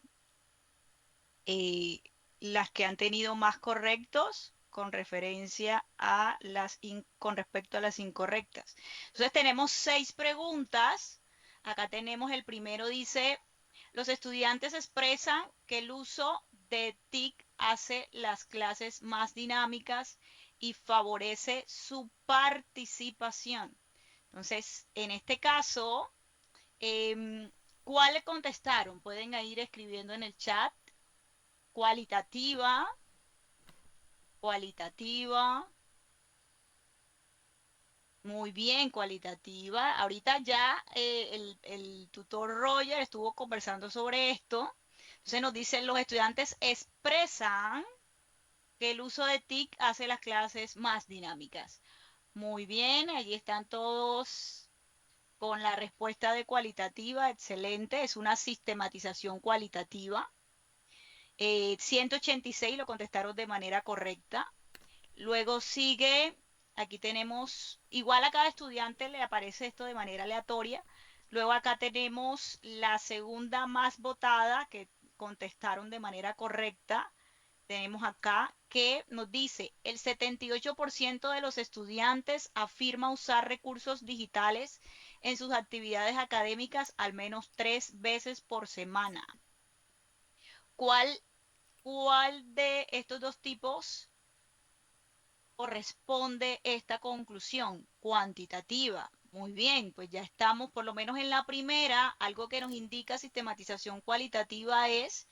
eh, las que han tenido más correctos con referencia a con respecto a las incorrectas. Entonces tenemos 6 preguntas. Acá tenemos el primero, dice, los estudiantes expresan que el uso de TIC hace las clases más dinámicas y favorece su participación. Entonces, en este caso, ¿cuál le contestaron? Pueden ir escribiendo en el chat. Cualitativa, cualitativa, muy bien, cualitativa. Ahorita ya el tutor Roger estuvo conversando sobre esto. Entonces nos dicen, los estudiantes expresan que el uso de TIC hace las clases más dinámicas. Muy bien, allí están todos con la respuesta de cualitativa, excelente, es una sistematización cualitativa. 186 lo contestaron de manera correcta. Luego sigue, aquí tenemos, igual a cada estudiante le aparece esto de manera aleatoria. Luego acá tenemos la segunda más votada que contestaron de manera correcta. Tenemos acá que nos dice, el 78% de los estudiantes afirma usar recursos digitales en sus actividades académicas al menos 3 veces por semana. ¿Cuál, cuál de estos dos tipos corresponde esta conclusión cuantitativa? Muy bien, pues ya estamos por lo menos en la primera. Algo que nos indica sistematización cualitativa es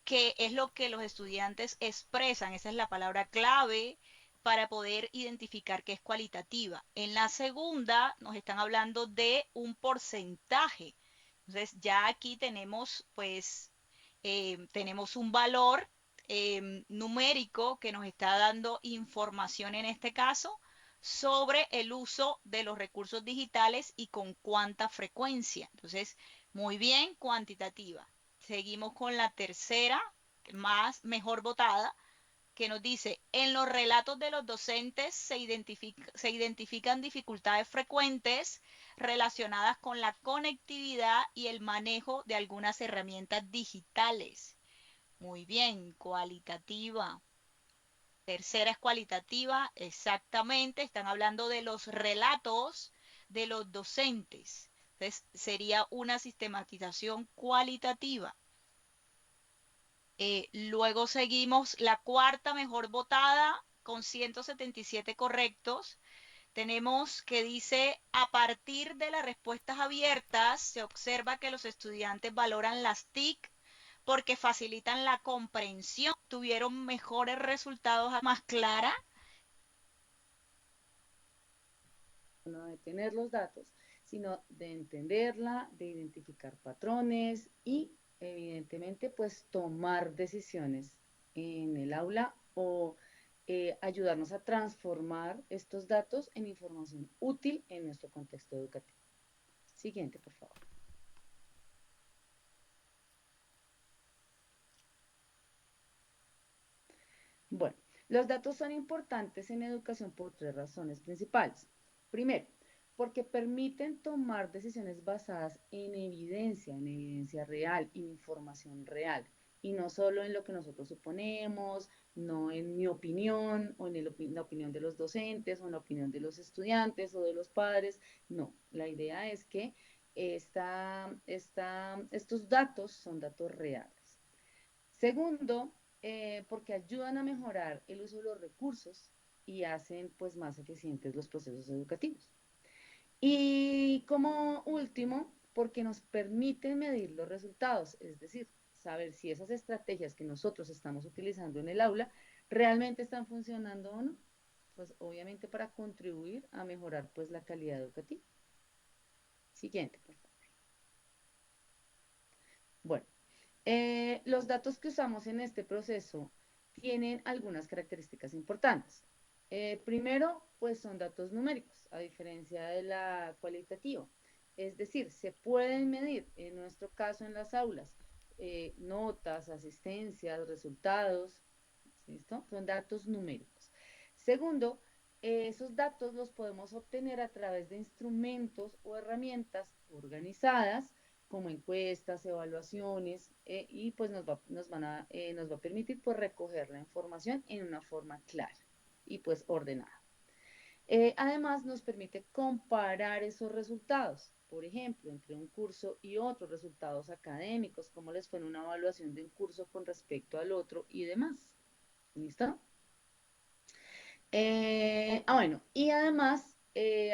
que es lo que los estudiantes expresan. Esa es la palabra clave para poder identificar que es cualitativa. En la segunda nos están hablando de un porcentaje. Entonces ya aquí tenemos pues tenemos un valor numérico que nos está dando información en este caso sobre el uso de los recursos digitales y con cuánta frecuencia. Entonces, muy bien, cuantitativa. Seguimos con la tercera, mejor votada, que nos dice, en los relatos de los docentes se identifican dificultades frecuentes relacionadas con la conectividad y el manejo de algunas herramientas digitales. Muy bien, cualitativa. Tercera es cualitativa, exactamente. Están hablando de los relatos de los docentes. Entonces, sería una sistematización cualitativa. Luego seguimos la cuarta mejor votada con 177 correctos. Tenemos que dice, a partir de las respuestas abiertas, se observa que los estudiantes valoran las TIC porque facilitan la comprensión, tuvieron mejores resultados más clara. No de tener los datos, sino de entenderla, de identificar patrones y evidentemente pues tomar decisiones en el aula o ayudarnos a transformar estos datos en información útil en nuestro contexto educativo. Siguiente, por favor. Bueno, los datos son importantes en educación por 3 razones principales. Primero, porque permiten tomar decisiones basadas en evidencia real, en información real, y no solo en lo que nosotros suponemos, no en mi opinión o en la opinión de los docentes o en la opinión de los estudiantes o de los padres. No, la idea es que estos datos son datos reales. Segundo, porque ayudan a mejorar el uso de los recursos y hacen pues más eficientes los procesos educativos. Y como último, porque nos permiten medir los resultados, es decir, saber si esas estrategias que nosotros estamos utilizando en el aula realmente están funcionando o no. Pues obviamente para contribuir a mejorar pues la calidad educativa. Siguiente, por favor. Bueno, los datos que usamos en este proceso tienen algunas características importantes. Primero, pues son datos numéricos, a diferencia de la cualitativa. Es decir, se pueden medir, en nuestro caso en las aulas, notas, asistencias, resultados, ¿listo? Son datos numéricos. Segundo, esos datos los podemos obtener a través de instrumentos o herramientas organizadas como encuestas, evaluaciones, y pues nos va a permitir pues recoger la información en una forma clara y pues ordenada. Además, nos permite comparar esos resultados, por ejemplo, entre un curso y otro, resultados académicos, cómo les fue en una evaluación de un curso con respecto al otro y demás. ¿Listo? Bueno, y además,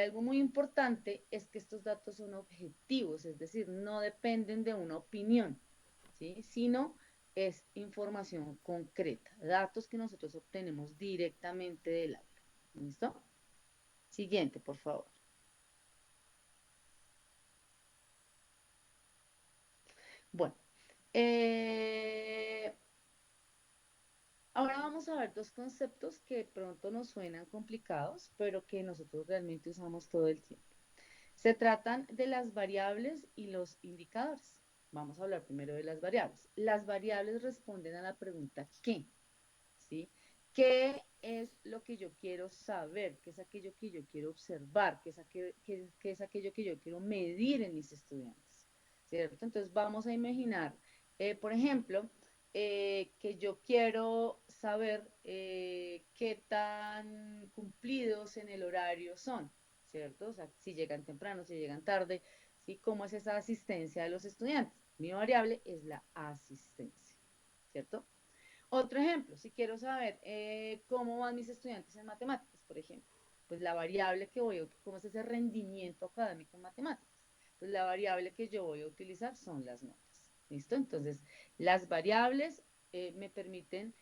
algo muy importante es que estos datos son objetivos, es decir, no dependen de una opinión, ¿sí? Sino es información concreta, datos que nosotros obtenemos directamente del aula. ¿Listo? Siguiente, por favor. Bueno, ahora vamos a ver dos conceptos que pronto nos suenan complicados, pero que nosotros realmente usamos todo el tiempo. Se tratan de las variables y los indicadores. Vamos a hablar primero de las variables. Las variables responden a la pregunta ¿qué? ¿Sí? ¿Qué es lo que yo quiero saber? ¿Qué es aquello que yo quiero observar? ¿Qué es aquello que yo quiero medir en mis estudiantes? ¿Cierto? Entonces vamos a imaginar, por ejemplo, que yo quiero saber qué tan cumplidos en el horario son, ¿cierto? O sea, si llegan temprano, si llegan tarde, ¿sí? ¿Cómo es esa asistencia de los estudiantes? Mi variable es la asistencia, ¿cierto? Otro ejemplo, si quiero saber cómo van mis estudiantes en matemáticas, por ejemplo, pues la variable que voy a, cómo es ese rendimiento académico en matemáticas, pues la variable que yo voy a utilizar son las notas. ¿Listo? Entonces, las variables me permiten,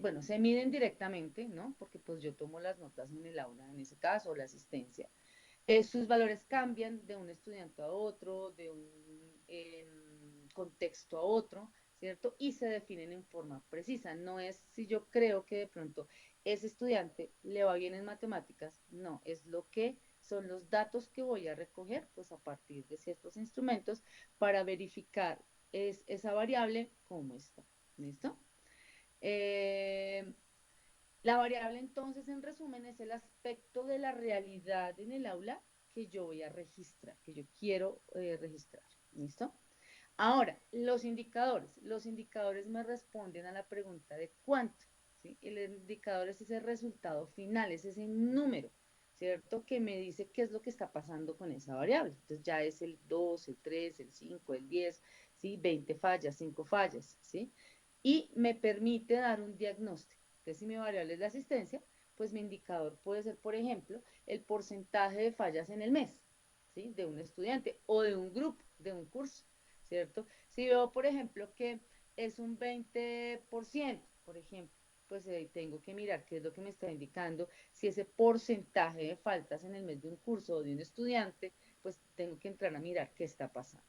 bueno, se miden directamente, ¿no? Porque pues yo tomo las notas en el aula, en ese caso, la asistencia. Sus valores cambian de un estudiante a otro, de un contexto a otro, ¿cierto? Y se definen en forma precisa. No es si yo creo que de pronto ese estudiante le va bien en matemáticas, no, es lo que son los datos que voy a recoger, pues a partir de ciertos instrumentos para verificar esa variable cómo está. ¿Listo? Eh, la variable entonces, en resumen, es el aspecto de la realidad en el aula que yo voy a registrar, que yo quiero registrar. ¿Listo? Ahora, los indicadores. Los indicadores me responden a la pregunta de cuánto. ¿Sí? El indicador es ese resultado final, es ese número, ¿cierto? Que me dice qué es lo que está pasando con esa variable. Entonces ya es el 2, el 3, el 5, el 10, ¿sí? 20 fallas, 5 fallas, ¿sí? Y me permite dar un diagnóstico. Entonces, si mi variable es la asistencia, pues mi indicador puede ser, por ejemplo, el porcentaje de fallas en el mes, ¿sí? De un estudiante o de un grupo, de un curso, ¿cierto? Si veo, por ejemplo, que es un 20%, por ejemplo, pues tengo que mirar qué es lo que me está indicando, si ese porcentaje de faltas en el mes de un curso o de un estudiante, pues tengo que entrar a mirar qué está pasando.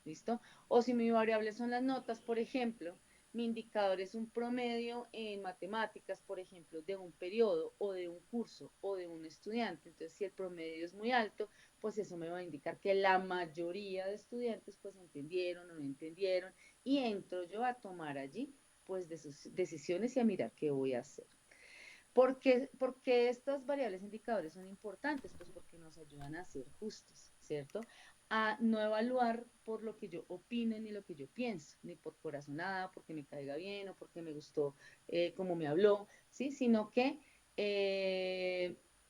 ¿Listo? O si mi variable son las notas, por ejemplo, mi indicador es un promedio en matemáticas, por ejemplo, de un periodo o de un curso o de un estudiante. Entonces, si el promedio es muy alto, pues eso me va a indicar que la mayoría de estudiantes pues entendieron o no entendieron y entro yo a tomar allí pues de sus decisiones y a mirar qué voy a hacer. Porque estas variables indicadores son importantes? Pues porque nos ayudan a ser justos, ¿cierto? A no evaluar por lo que yo opine ni lo que yo pienso, ni por corazonada, porque me caiga bien o porque me gustó como me habló, ¿sí? Sino que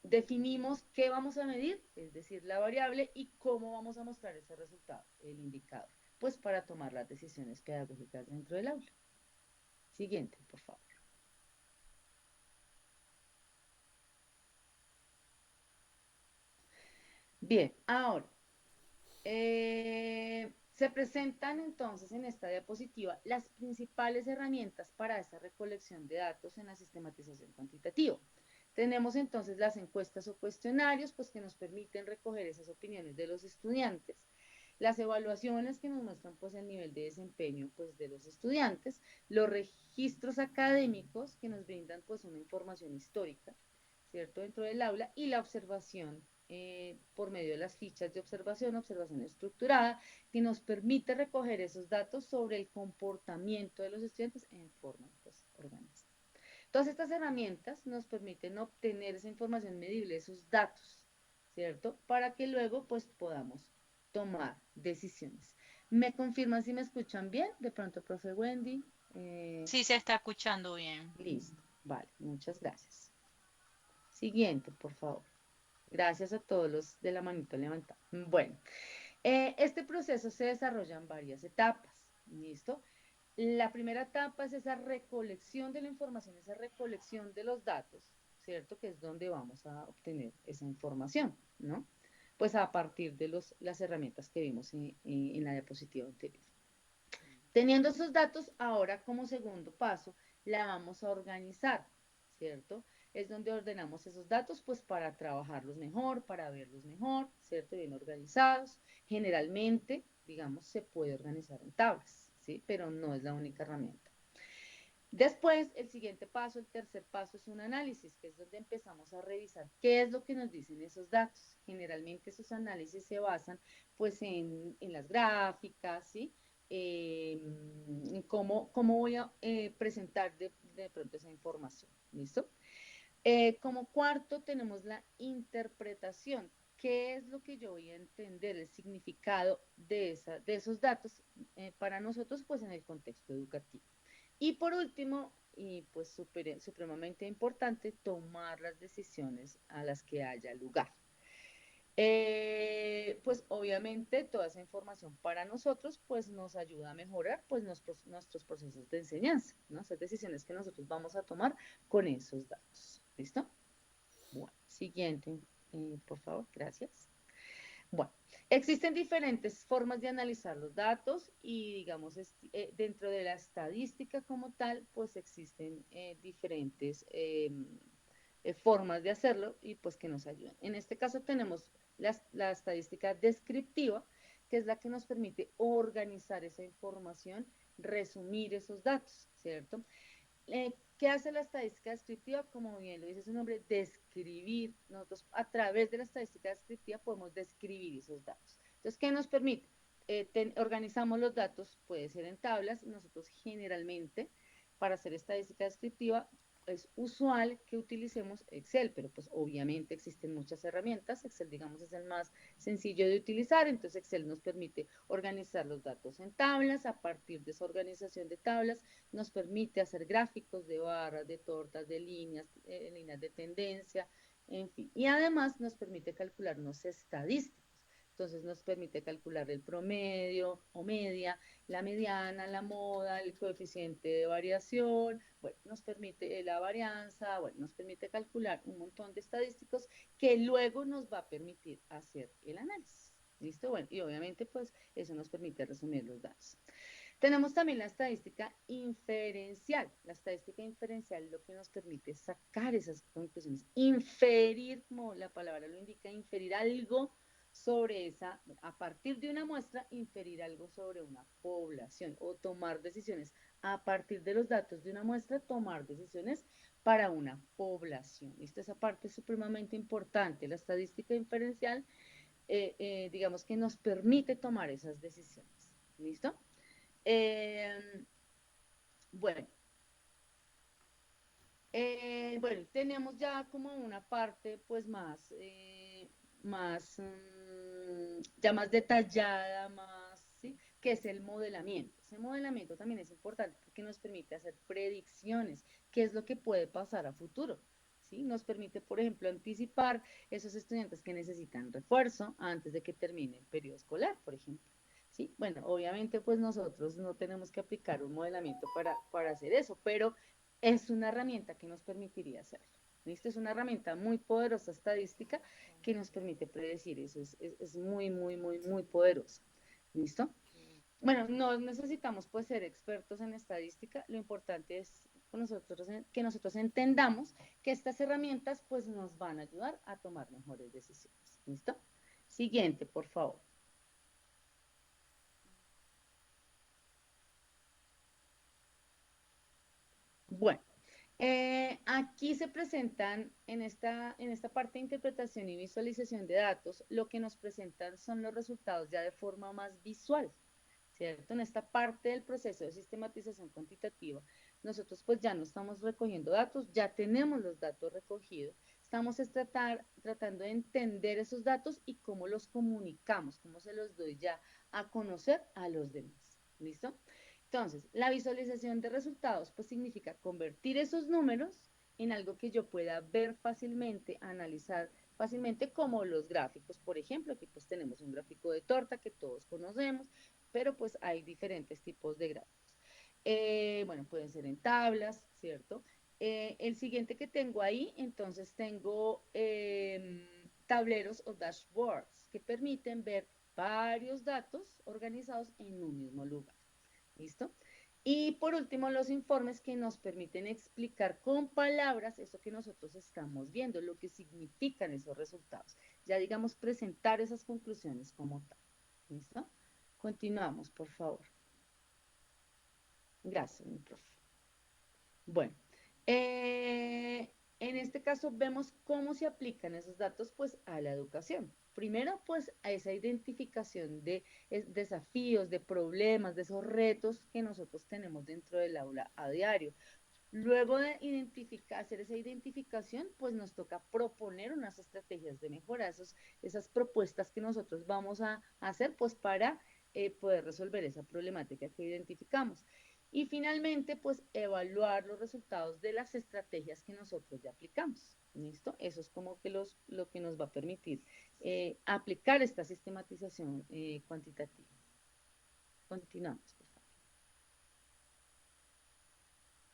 definimos qué vamos a medir, es decir, la variable, y cómo vamos a mostrar ese resultado, el indicador, pues para tomar las decisiones pedagógicas dentro del aula. Siguiente, por favor. Bien, ahora, se presentan entonces en esta diapositiva las principales herramientas para esta recolección de datos en la sistematización cuantitativa. Tenemos entonces las encuestas o cuestionarios, pues que nos permiten recoger esas opiniones de los estudiantes, las evaluaciones que nos muestran pues el nivel de desempeño pues de los estudiantes, los registros académicos que nos brindan pues una información histórica, ¿cierto? Dentro del aula y la observación por medio de las fichas de observación, observación estructurada, que nos permite recoger esos datos sobre el comportamiento de los estudiantes en forma pues, organizada. Todas estas herramientas nos permiten obtener esa información medible, esos datos, ¿cierto? Para que luego pues podamos tomar decisiones. ¿Me confirman si me escuchan bien? De pronto, profe Wendy. Sí se está escuchando bien. Listo, vale, muchas gracias. Siguiente, por favor. Gracias a todos los de la manito levantada. Bueno, este proceso se desarrolla en varias etapas, ¿listo? La primera etapa es esa recolección de la información, esa recolección de los datos, ¿cierto? Que es donde vamos a obtener esa información, ¿no? Pues a partir de las herramientas que vimos en la diapositiva anterior. Teniendo esos datos, ahora como segundo paso, la vamos a organizar, ¿cierto? Es donde ordenamos esos datos, pues para trabajarlos mejor, para verlos mejor, ¿cierto? Bien organizados. Generalmente, digamos, se puede organizar en tablas, ¿sí? Pero no es la única herramienta. Después, el siguiente paso, el tercer paso, es un análisis, que es donde empezamos a revisar qué es lo que nos dicen esos datos. Generalmente esos análisis se basan pues en las gráficas, ¿sí? Cómo voy a presentar de pronto esa información, ¿listo? Como cuarto tenemos la interpretación. ¿Qué es lo que yo voy a entender, el significado de esos datos para nosotros pues en el contexto educativo? Y por último, y pues supremamente importante, tomar las decisiones a las que haya lugar. Pues obviamente toda esa información para nosotros pues nos ayuda a mejorar pues nuestros procesos de enseñanza, ¿no? Esas decisiones que nosotros vamos a tomar con esos datos. ¿Listo? Bueno, siguiente, por favor, gracias. Bueno, existen diferentes formas de analizar los datos y, digamos, dentro de la estadística como tal, pues existen diferentes formas de hacerlo y pues que nos ayudan. En este caso tenemos la estadística descriptiva, que es la que nos permite organizar esa información, resumir esos datos, ¿cierto? ¿Qué hace la estadística descriptiva? Como bien lo dice su nombre, describir. Nosotros a través de la estadística descriptiva podemos describir esos datos. Entonces, ¿qué nos permite? Organizamos los datos, puede ser en tablas. Nosotros generalmente, para hacer estadística descriptiva, es usual que utilicemos Excel, pero pues obviamente existen muchas herramientas. Excel, digamos, es el más sencillo de utilizar. Entonces, Excel nos permite organizar los datos en tablas. A partir de esa organización de tablas, nos permite hacer gráficos de barras, de tortas, de líneas de tendencia, en fin. Y además nos permite calcular unos estadísticos. Entonces nos permite calcular el promedio o media, la mediana, la moda, el coeficiente de variación, bueno, nos permite la varianza, bueno, nos permite calcular un montón de estadísticos que luego nos va a permitir hacer el análisis. ¿Listo? Bueno, y obviamente pues eso nos permite resumir los datos. Tenemos también la estadística inferencial. La estadística inferencial es lo que nos permite sacar esas conclusiones, inferir, como la palabra lo indica, inferir algo sobre a partir de una muestra, inferir algo sobre una población o tomar decisiones a partir de los datos de una muestra, tomar decisiones para una población. Esa parte es supremamente importante. La estadística inferencial, digamos que nos permite tomar esas decisiones. ¿Listo? Bueno, bueno, tenemos ya como una parte pues ya más detallada, ¿sí? Que es el modelamiento. Ese modelamiento también es importante porque nos permite hacer predicciones, qué es lo que puede pasar a futuro, ¿sí? Nos permite, por ejemplo, anticipar esos estudiantes que necesitan refuerzo antes de que termine el periodo escolar, por ejemplo. ¿Sí? Bueno, obviamente pues nosotros no tenemos que aplicar un modelamiento para hacer eso, pero es una herramienta que nos permitiría hacerlo. ¿Listo? Es una herramienta muy poderosa estadística que nos permite predecir eso. Es muy, muy, muy, muy poderosa. ¿Listo? Bueno, no necesitamos pues ser expertos en estadística. Lo importante es que nosotros entendamos que estas herramientas pues nos van a ayudar a tomar mejores decisiones. ¿Listo? Siguiente, por favor. Bueno, aquí se presentan en esta parte de interpretación y visualización de datos, lo que nos presentan son los resultados ya de forma más visual, ¿cierto? En esta parte del proceso de sistematización cuantitativa, nosotros pues ya no estamos recogiendo datos, ya tenemos los datos recogidos, estamos tratando de entender esos datos y cómo los comunicamos, cómo se los doy ya a conocer a los demás. ¿Listo? Entonces, la visualización de resultados pues significa convertir esos números en algo que yo pueda ver fácilmente, analizar fácilmente, como los gráficos, por ejemplo. Aquí pues tenemos un gráfico de torta que todos conocemos, pero pues hay diferentes tipos de gráficos. Bueno, pueden ser en tablas, ¿cierto? El siguiente que tengo ahí, entonces tengo tableros o dashboards que permiten ver varios datos organizados en un mismo lugar. ¿Listo? Y por último, los informes que nos permiten explicar con palabras eso que nosotros estamos viendo, lo que significan esos resultados. Ya digamos, presentar esas conclusiones como tal. ¿Listo? Continuamos, por favor. Gracias, mi profe. Bueno, en este caso vemos cómo se aplican esos datos pues a la educación. Primero pues a esa identificación de desafíos, de problemas, de esos retos que nosotros tenemos dentro del aula a diario. Luego de hacer esa identificación, pues nos toca proponer unas estrategias de mejora, esas propuestas que nosotros vamos a hacer pues para poder resolver esa problemática que identificamos. Y finalmente, pues evaluar los resultados de las estrategias que nosotros ya aplicamos. ¿Listo? Eso es como que lo que nos va a permitir aplicar esta sistematización cuantitativa. Continuamos, por favor.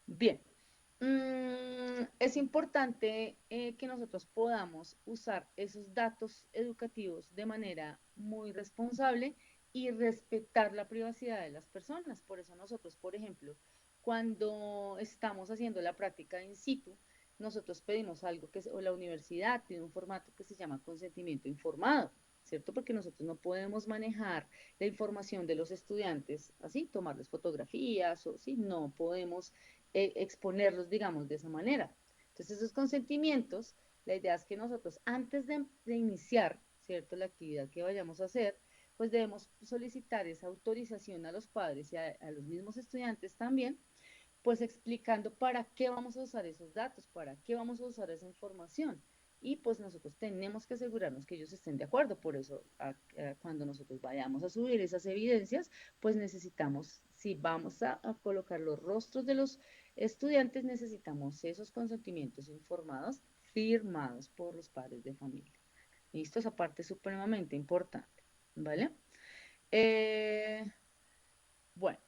Bien. Es importante que nosotros podamos usar esos datos educativos de manera muy responsable y respetar la privacidad de las personas. Por eso nosotros, por ejemplo, cuando estamos haciendo la práctica in situ, nosotros pedimos algo o la universidad tiene un formato que se llama consentimiento informado, ¿cierto? Porque nosotros no podemos manejar la información de los estudiantes así, tomarles fotografías o sí, no podemos exponerlos, digamos, de esa manera. Entonces, esos consentimientos, la idea es que nosotros, antes de iniciar, ¿cierto?, la actividad que vayamos a hacer, pues debemos solicitar esa autorización a los padres y a los mismos estudiantes también, pues explicando para qué vamos a usar esos datos, para qué vamos a usar esa información. Y pues nosotros tenemos que asegurarnos que ellos estén de acuerdo. Por eso, cuando nosotros vayamos a subir esas evidencias, pues necesitamos, si vamos a colocar los rostros de los estudiantes, necesitamos esos consentimientos informados, firmados por los padres de familia. ¿Listo? Esa parte es supremamente importante, ¿vale? Bueno,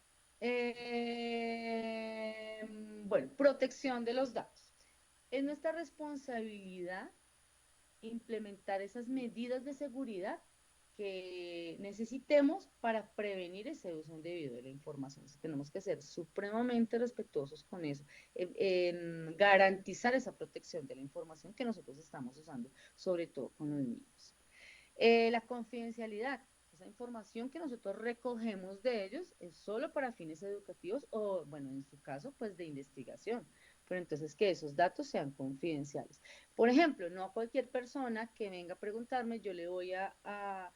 bueno, protección de los datos. Es nuestra responsabilidad implementar esas medidas de seguridad que necesitemos para prevenir ese uso indebido de la información. Entonces, tenemos que ser supremamente respetuosos con eso, en garantizar esa protección de la información que nosotros estamos usando, sobre todo con los niños. La confidencialidad. Esa información que nosotros recogemos de ellos es solo para fines educativos o, bueno, en su caso, pues de investigación. Pero entonces que esos datos sean confidenciales. Por ejemplo, no a cualquier persona que venga a preguntarme, yo le voy a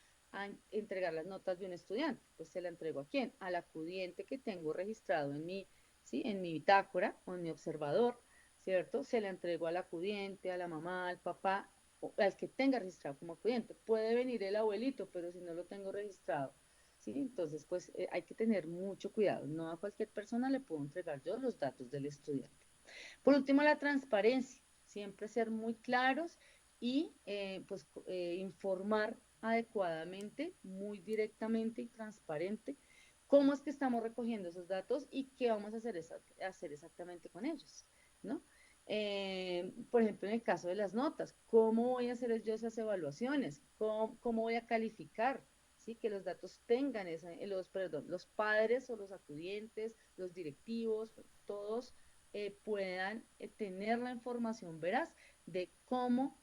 entregar las notas de un estudiante. Pues se la entrego a quién? Al acudiente que tengo registrado en mi, ¿sí?, en mi bitácora o en mi observador, ¿cierto? Se la entrego al acudiente, a la mamá, al papá, al que tenga registrado como acudiente. Puede venir el abuelito, pero si no lo tengo registrado, ¿sí? Entonces, pues hay que tener mucho cuidado. No a cualquier persona le puedo entregar yo los datos del estudiante. Por último, la transparencia. Siempre ser muy claros y pues informar adecuadamente, muy directamente y transparente cómo es que estamos recogiendo esos datos y qué vamos a hacer exactamente con ellos, ¿no? Por ejemplo, en el caso de las notas, ¿cómo voy a hacer yo esas evaluaciones? ¿Cómo voy a calificar? ¿Sí? Que los datos tengan los padres o los acudientes, los directivos, todos puedan tener la información veraz de cómo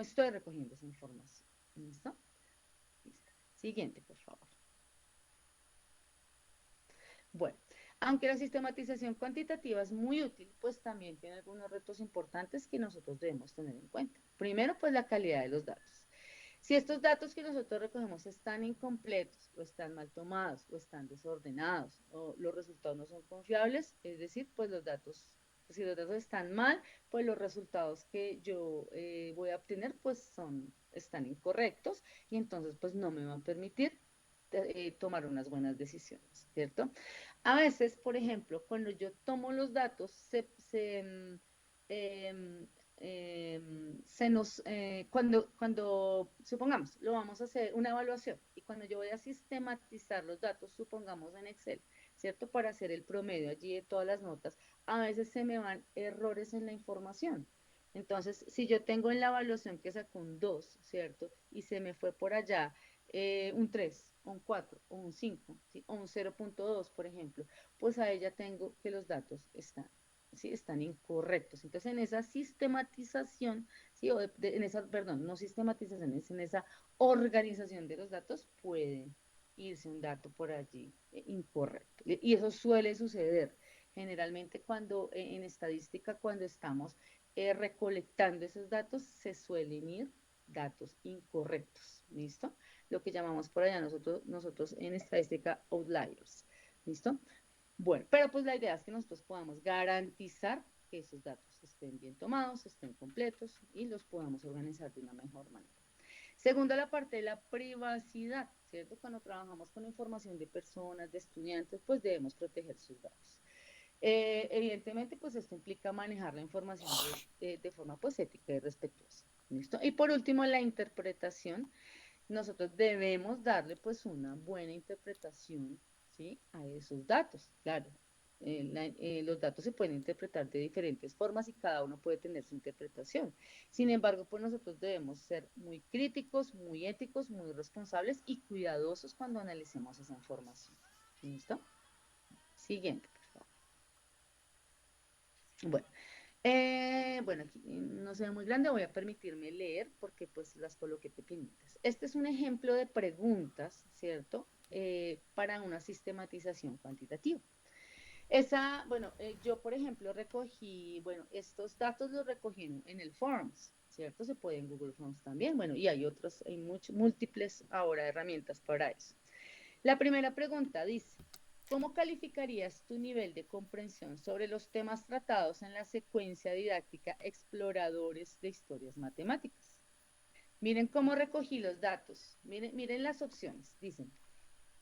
estoy recogiendo esa información. ¿Listo? Listo. Siguiente, por favor. Bueno, aunque la sistematización cuantitativa es muy útil, pues también tiene algunos retos importantes que nosotros debemos tener en cuenta. Primero, pues la calidad de los datos. Si estos datos que nosotros recogemos están incompletos, o están mal tomados, o están desordenados, o los resultados no son confiables, es decir, pues los datos, si los datos están mal, pues los resultados que yo voy a obtener, pues están incorrectos, y entonces pues no me van a permitir tomar unas buenas decisiones, ¿cierto? A veces, por ejemplo, cuando yo tomo los datos, eh, cuando, supongamos, lo vamos a hacer una evaluación y cuando yo voy a sistematizar los datos, supongamos en Excel, ¿cierto? Para hacer el promedio allí de todas las notas, a veces se me van errores en la información. Entonces, si yo tengo en la evaluación que sacó un 2, ¿cierto? Y se me fue por allá un 3, o un 4, o un 5, ¿sí? O un 0.2, por ejemplo, pues a ella tengo que los datos están, ¿sí? Están incorrectos. Entonces, en esa sistematización, ¿sí? En esa, perdón, no sistematización, es en esa organización de los datos, puede irse un dato por allí incorrecto. Y eso suele suceder. Generalmente cuando en estadística, cuando estamos recolectando esos datos, se suelen ir datos incorrectos, ¿listo? Lo que llamamos por allá nosotros en estadística outliers, ¿listo? Bueno, pero pues la idea es que nosotros podamos garantizar que esos datos estén bien tomados, estén completos y los podamos organizar de una mejor manera. Segundo, la parte de la privacidad, ¿cierto? Cuando trabajamos con información de personas, de estudiantes, pues debemos proteger sus datos. Evidentemente, pues esto implica manejar la información de forma pues ética y respetuosa. ¿Listo? Y por último, la interpretación. Nosotros debemos darle pues una buena interpretación, ¿sí? A esos datos. Claro, los datos se pueden interpretar de diferentes formas y cada uno puede tener su interpretación. Sin embargo, pues nosotros debemos ser muy críticos, muy éticos, muy responsables y cuidadosos cuando analicemos esa información. ¿Listo? Siguiente, por favor. Bueno, bueno, aquí no se ve muy grande, voy a permitirme leer porque pues las coloqué pequeñitas. Este es un ejemplo de preguntas, ¿cierto? Para una sistematización cuantitativa. Bueno, yo por ejemplo recogí, bueno, estos datos los recogí en el Forms, ¿cierto? Se puede en Google Forms también, bueno, y hay otros, hay múltiples ahora herramientas para eso. La primera pregunta dice, ¿cómo calificarías tu nivel de comprensión sobre los temas tratados en la secuencia didáctica Exploradores de Historias Matemáticas? Miren cómo recogí los datos. Miren las opciones. Dicen,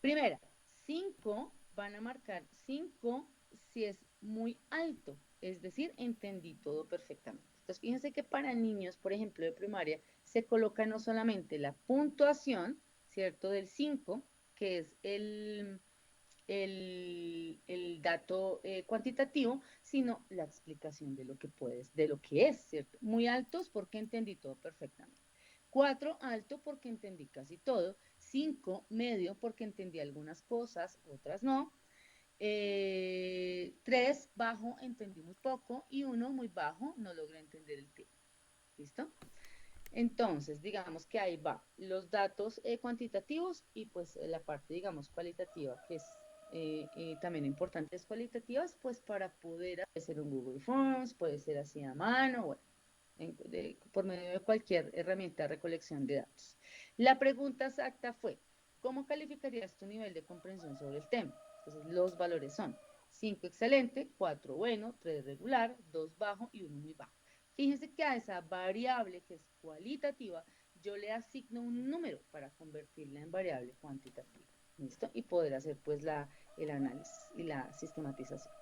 primera, 5 van a marcar 5 si es muy alto, es decir, entendí todo perfectamente. Entonces, fíjense que para niños, por ejemplo, de primaria, se coloca no solamente la puntuación, ¿cierto? Del 5, que es el dato cuantitativo, sino la explicación de lo que puedes, de lo que es, ¿cierto? Muy altos porque entendí todo perfectamente. 4, alto porque entendí casi todo. 5, medio porque entendí algunas cosas, otras no. 3, bajo, entendí muy poco. Y 1, muy bajo, no logré entender el tema. ¿Listo? Entonces, digamos que ahí va los datos cuantitativos y pues la parte, digamos, cualitativa, que es también importantes cualitativas, pues para poder hacer un Google Forms, puede ser así a mano, bueno, por medio de cualquier herramienta de recolección de datos. La pregunta exacta fue, ¿cómo calificarías tu nivel de comprensión sobre el tema? Entonces, los valores son 5 excelente, 4 bueno, 3 regular, 2 bajo y 1 muy bajo. Fíjense que a esa variable que es cualitativa, yo le asigno un número para convertirla en variable cuantitativa. ¿Listo? Y poder hacer pues el análisis y la sistematización.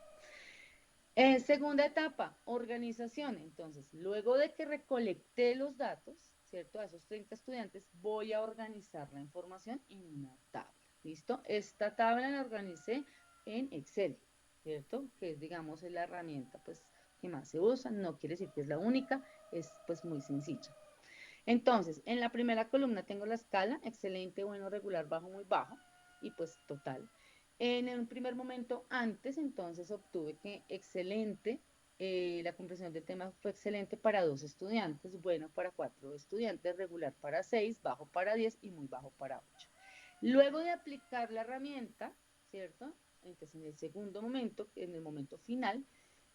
Segunda etapa, organización. Entonces, luego de que recolecté los datos, ¿cierto? A esos 30 estudiantes, voy a organizar la información en una tabla. ¿Listo? Esta tabla la organicé en Excel, ¿cierto? Que es, digamos, la herramienta pues, que más se usa. No quiere decir que es la única, es pues muy sencilla. Entonces, en la primera columna tengo la escala, excelente, bueno, regular, bajo, muy bajo, y pues total. En un primer momento antes, entonces obtuve que excelente, la comprensión del tema fue excelente para 2 estudiantes, bueno para 4 estudiantes, regular para 6, bajo para 10 y muy bajo para 8. Luego de aplicar la herramienta, ¿cierto? Entonces en el segundo momento, en el momento final,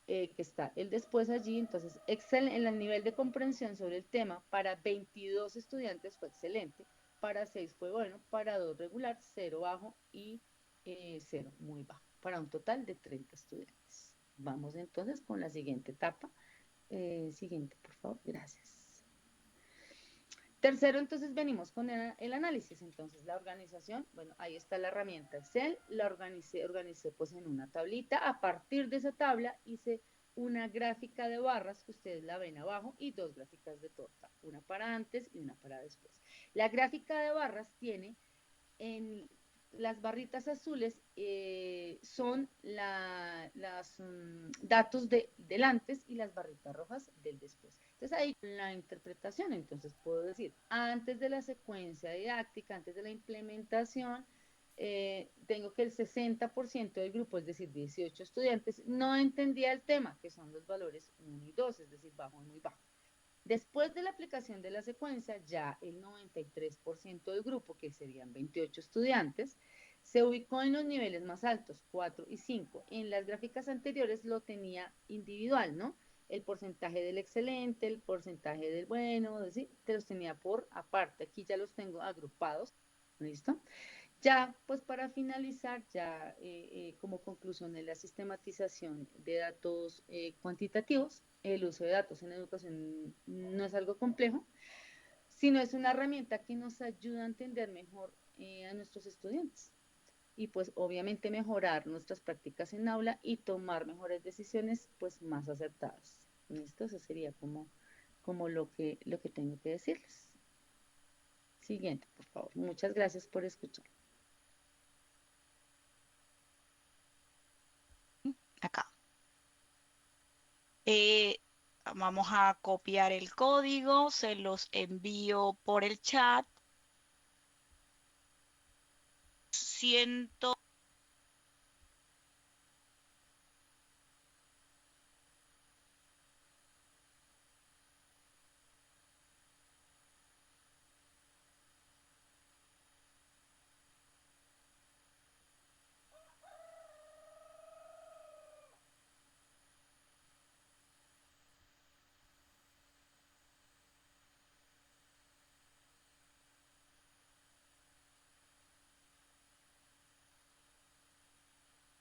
que está el después allí. Entonces, Excel en el nivel de comprensión sobre el tema para 22 estudiantes fue excelente, para 6 fue bueno, para 2 regular, 0 bajo y 0 muy bajo, para un total de 30 estudiantes. Vamos entonces con la siguiente etapa. Siguiente, por favor, gracias. Tercero, entonces venimos con el análisis. Entonces, la organización, bueno, ahí está la herramienta Excel, la organicé pues en una tablita. A partir de esa tabla hice una gráfica de barras que ustedes la ven abajo y dos gráficas de torta, una para antes y una para después. La gráfica de barras tiene en las barritas azules son los datos del antes y las barritas rojas del después. Entonces ahí la interpretación, entonces puedo decir, antes de la secuencia didáctica, antes de la implementación, tengo que el 60% del grupo, es decir, 18 estudiantes, no entendía el tema, que son los valores 1 y 2, es decir, bajo y muy bajo. Después de la aplicación de la secuencia, ya el 93% del grupo, que serían 28 estudiantes, se ubicó en los niveles más altos, 4 y 5. En las gráficas anteriores lo tenía individual, ¿no? El porcentaje del excelente, el porcentaje del bueno, ¿sí? Te los tenía por aparte. Aquí ya los tengo agrupados, ¿listo? Ya, pues para finalizar, ya como conclusión de la sistematización de datos cuantitativos, el uso de datos en educación no es algo complejo, sino es una herramienta que nos ayuda a entender mejor a nuestros estudiantes y pues obviamente mejorar nuestras prácticas en aula y tomar mejores decisiones pues más acertadas. ¿Listo? Eso sería como lo que tengo que decirles. Siguiente, por favor. Muchas gracias por escuchar. Acá. Vamos a copiar el código, se los envío por el chat. Siento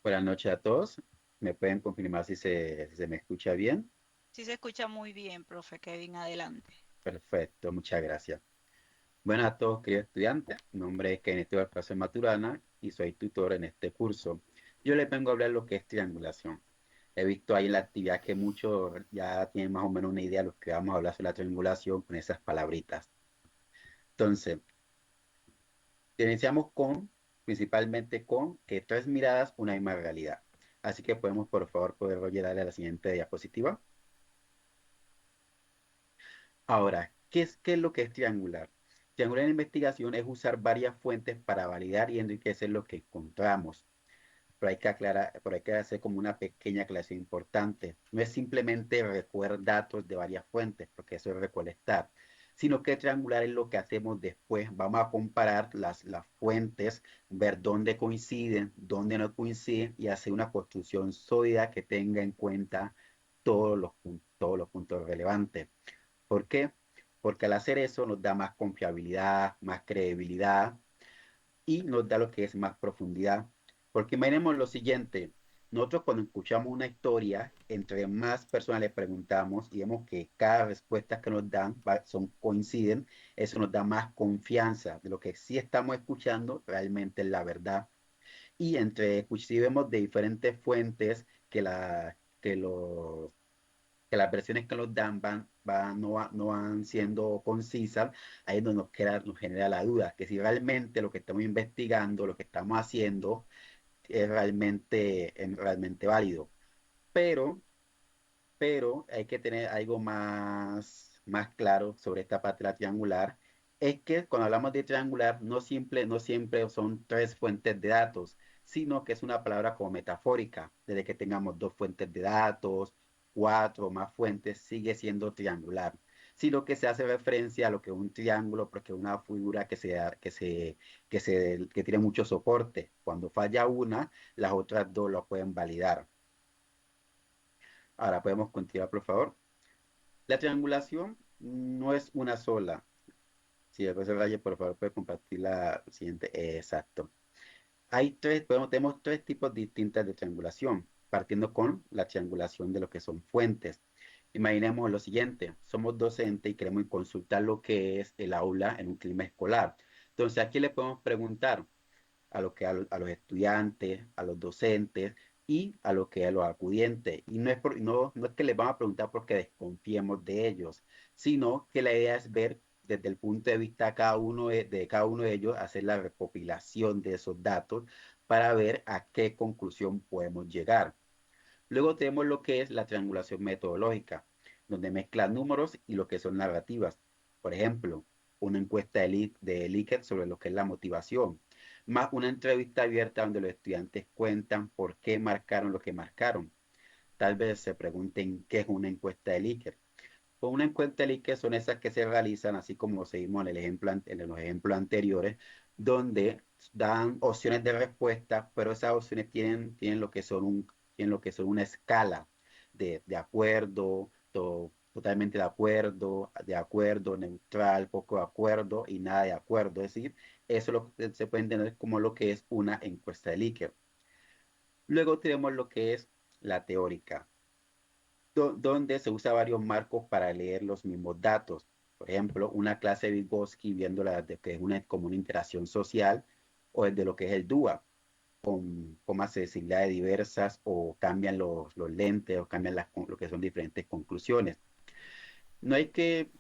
Buenas noches a todos. ¿Me pueden confirmar si se me escucha bien? si se escucha muy bien, profe Kevin, adelante. Perfecto, muchas gracias. Buenas a todos, queridos estudiantes. Mi nombre es Kenneth Alcácer Maturana y soy tutor en este curso. Yo les vengo a hablar lo que es triangulación. He visto ahí en la actividad que muchos ya tienen más o menos una idea de lo que vamos a hablar sobre la triangulación con esas palabritas. Entonces, iniciamos principalmente con que tres miradas, una misma realidad. Así que podemos, por favor, poder darle a la siguiente diapositiva. Ahora, ¿qué es lo que es triangular? Triangular en investigación es usar varias fuentes para validar y enriquecer lo que encontramos. Pero hay que aclarar, pero hay que hacer como una pequeña aclaración importante. No es simplemente recoger datos de varias fuentes, porque eso es recolectar, sino que triangular es lo que hacemos después. Vamos a comparar las fuentes, ver dónde coinciden, dónde no coinciden y hacer una construcción sólida que tenga en cuenta todos los puntos relevantes. ¿Por qué? Porque al hacer eso nos da más confiabilidad, más credibilidad y nos da lo que es más profundidad. Porque imaginemos lo siguiente, nosotros cuando escuchamos una historia, entre más personas le preguntamos y vemos que cada respuesta que nos dan coinciden, eso nos da más confianza de lo que sí estamos escuchando realmente es la verdad. Y si vemos de diferentes fuentes que los que las versiones que nos dan no van siendo concisas, ahí es donde nos genera la duda, que si realmente lo que estamos investigando, lo que estamos haciendo, es realmente válido. Pero, pero hay que tener algo más claro sobre esta parte de la triangular, es que cuando hablamos de triangular, no siempre son tres fuentes de datos, sino que es una palabra como metafórica. Desde que tengamos dos fuentes de datos, cuatro o más fuentes, sigue siendo triangular. Sino que se hace referencia a lo que es un triángulo, porque es una figura que tiene mucho soporte. Cuando falla una, las otras dos lo pueden validar. Ahora podemos continuar, por favor. La triangulación no es una sola. Si el profesor Valle, por favor, puede compartir la siguiente. Exacto. Tenemos tres tipos distintos de triangulación, partiendo con la triangulación de lo que son fuentes. Imaginemos lo siguiente, somos docentes y queremos consultar lo que es el aula en un clima escolar. Entonces, aquí le podemos preguntar a los estudiantes, a los docentes y a lo que a los acudientes. Y no es que les vamos a preguntar porque desconfiemos de ellos, sino que la idea es ver desde el punto de vista de cada uno de ellos, hacer la recopilación de esos datos para ver a qué conclusión podemos llegar. Luego tenemos lo que es la triangulación metodológica, donde mezcla números y lo que son narrativas. Por ejemplo, una encuesta de Likert sobre lo que es la motivación, más una entrevista abierta donde los estudiantes cuentan por qué marcaron lo que marcaron. Tal vez se pregunten qué es una encuesta de Likert. Pues una encuesta de Likert son esas que se realizan, así como seguimos en los ejemplos anteriores, donde dan opciones de respuesta, pero esas opciones tienen lo que son tienen lo que son una escala de acuerdo, totalmente de acuerdo, neutral, poco de acuerdo y nada de acuerdo. Es decir, eso se puede entender como lo que es una encuesta de Likert. Luego tenemos lo que es la teórica, donde se usa varios marcos para leer los mismos datos. Por ejemplo, una clase de Vygotsky viendo de que es como una interacción social, o de lo que es el DUA, con accesibilidades diversas, o cambian los lentes, o cambian lo que son diferentes conclusiones. No hay que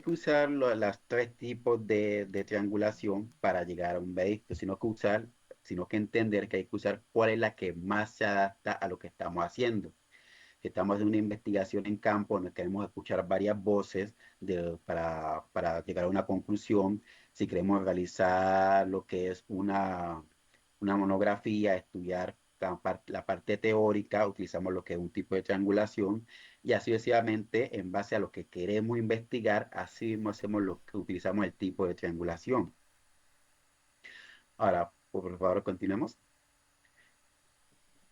usar las tres tipos de triangulación para llegar a un veredicto, sino que entender que hay que usar cuál es la que más se adapta a lo que estamos haciendo. Si estamos en una investigación en campo, donde queremos escuchar varias voces para llegar a una conclusión. Si queremos realizar lo que es una monografía, estudiar la parte teórica, utilizamos lo que es un tipo de triangulación, y así sucesivamente, en base a lo que queremos investigar, así mismo utilizamos el tipo de triangulación. Ahora, por favor, continuemos.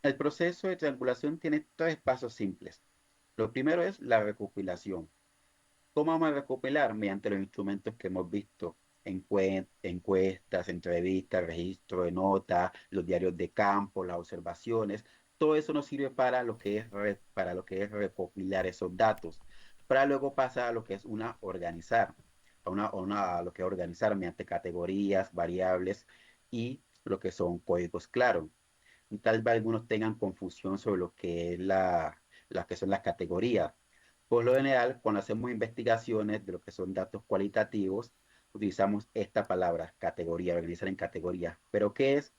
El proceso de triangulación tiene tres pasos simples. Lo primero es la recopilación. ¿Cómo vamos a recopilar? Mediante los instrumentos que hemos visto: encuestas, entrevistas, registro de notas, los diarios de campo, las observaciones. Todo eso nos sirve para lo que es recopilar esos datos, para luego pasar a lo que es organizar, a lo que es organizar mediante categorías, variables y lo que son códigos claros. Tal vez algunos tengan confusión sobre lo que es las que son las categorías. Por lo general, cuando hacemos investigaciones de lo que son datos cualitativos, utilizamos esta palabra, categoría, organizar en categorías. ¿Pero qué es?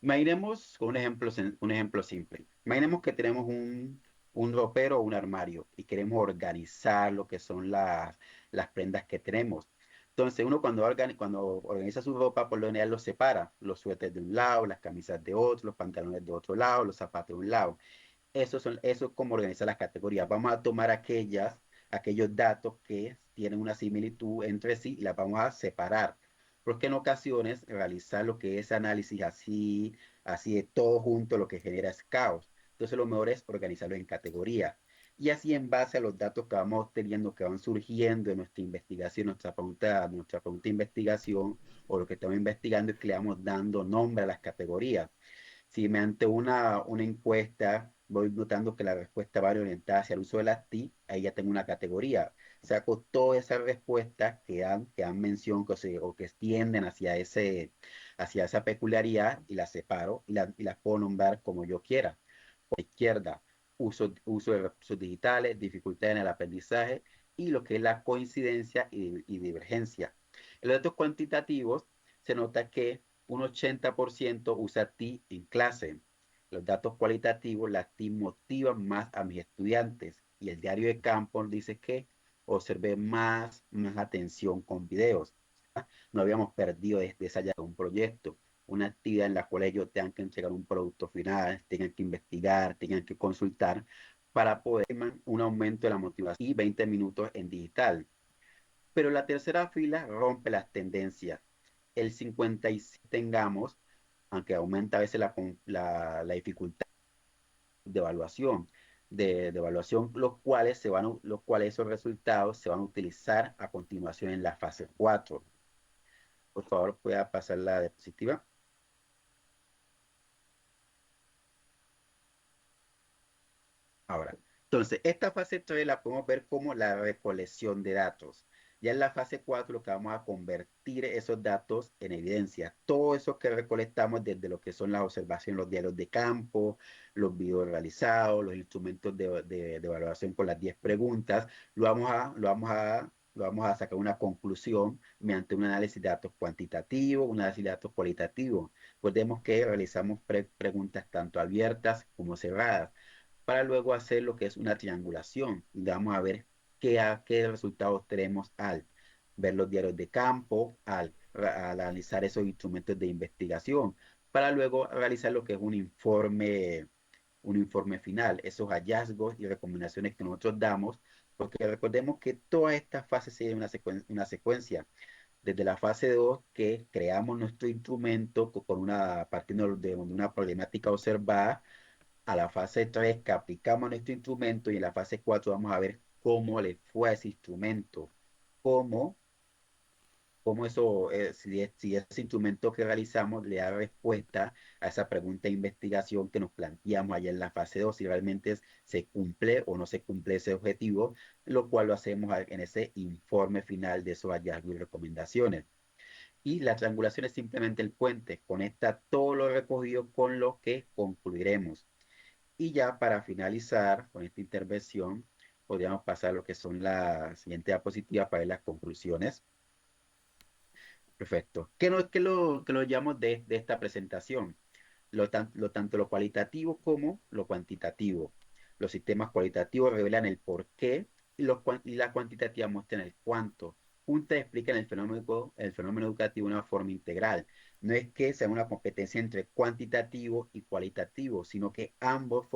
Imaginemos un ejemplo simple. Imaginemos que tenemos un ropero o un armario y queremos organizar lo que son las prendas que tenemos. Entonces, uno cuando organiza su ropa, por lo general los separa: los suéteres de un lado, las camisas de otro, los pantalones de otro lado, los zapatos de un lado. Eso es como organizar las categorías. Vamos a tomar aquellos datos que tienen una similitud entre sí, y las vamos a separar. Porque en ocasiones realizar lo que es análisis así de todo junto, lo que genera es caos. Entonces lo mejor es organizarlo en categorías. Y así, en base a los datos que vamos teniendo, que van surgiendo en nuestra investigación, nuestra pregunta de investigación, o lo que estamos investigando, es que le vamos dando nombre a las categorías. Si mediante una encuesta voy notando que la respuesta va orientada hacia el uso de las TIC, ahí ya tengo una categoría. Saco todas esas respuestas que dan mención, o que tienden hacia esa peculiaridad, y las separo y las puedo nombrar como yo quiera. Por la izquierda, uso de recursos digitales, dificultad en el aprendizaje, y lo que es la coincidencia y divergencia. En los datos cuantitativos se nota que un 80% usa TI en clase. Los datos cualitativos, las TI motivan más a mis estudiantes. Y el diario de campo dice que observé más atención con videos. No habíamos perdido desarrollar un proyecto, una actividad en la cual ellos tengan que entregar un producto final, tengan que investigar, tengan que consultar, para poder un aumento de la motivación, y 20 minutos en digital. Pero la tercera fila rompe las tendencias. El 56 tengamos, aunque aumenta a veces la dificultad de evaluación. de evaluación, los cuales esos resultados se van a utilizar a continuación en la fase 4. Por favor, pueda pasar la diapositiva. Ahora, entonces, esta fase 3 la podemos ver como la recolección de datos. Ya en la fase 4 lo que vamos a convertir esos datos en evidencia. Todo eso que recolectamos desde lo que son las observaciones, los diarios de campo, los videos realizados, los instrumentos de evaluación con las 10 preguntas, lo vamos a sacar una conclusión mediante un análisis de datos cuantitativo, un análisis de datos cualitativo. Recordemos que realizamos preguntas tanto abiertas como cerradas para luego hacer lo que es una triangulación. Vamos a ver qué resultados tenemos al ver los diarios de campo, al analizar esos instrumentos de investigación, para luego realizar lo que es un informe final, esos hallazgos y recomendaciones que nosotros damos, porque recordemos que todas estas fases siguen una secuencia. Desde la fase 2, que creamos nuestro instrumento partiendo de una problemática observada, a la fase 3 que aplicamos nuestro instrumento y en la fase 4 vamos a ver cómo le fue a ese instrumento, cómo, si ese instrumento que realizamos le da respuesta a esa pregunta de investigación que nos planteamos allá en la fase 2, si realmente se cumple o no se cumple ese objetivo, lo cual lo hacemos en ese informe final de esos hallazgos y recomendaciones. Y la triangulación es simplemente el puente, conecta todo lo recogido con lo que concluiremos. Y ya para finalizar con esta intervención, podríamos pasar a lo que son las siguientes diapositivas para ver las conclusiones. Perfecto. ¿Qué lo llamamos de esta presentación? Tanto lo cualitativo como lo cuantitativo. Los sistemas cualitativos revelan el por qué y la cuantitativa muestran el cuánto. Juntas explican el fenómeno educativo de una forma integral. No es que sea una competencia entre cuantitativo y cualitativo, sino que ambos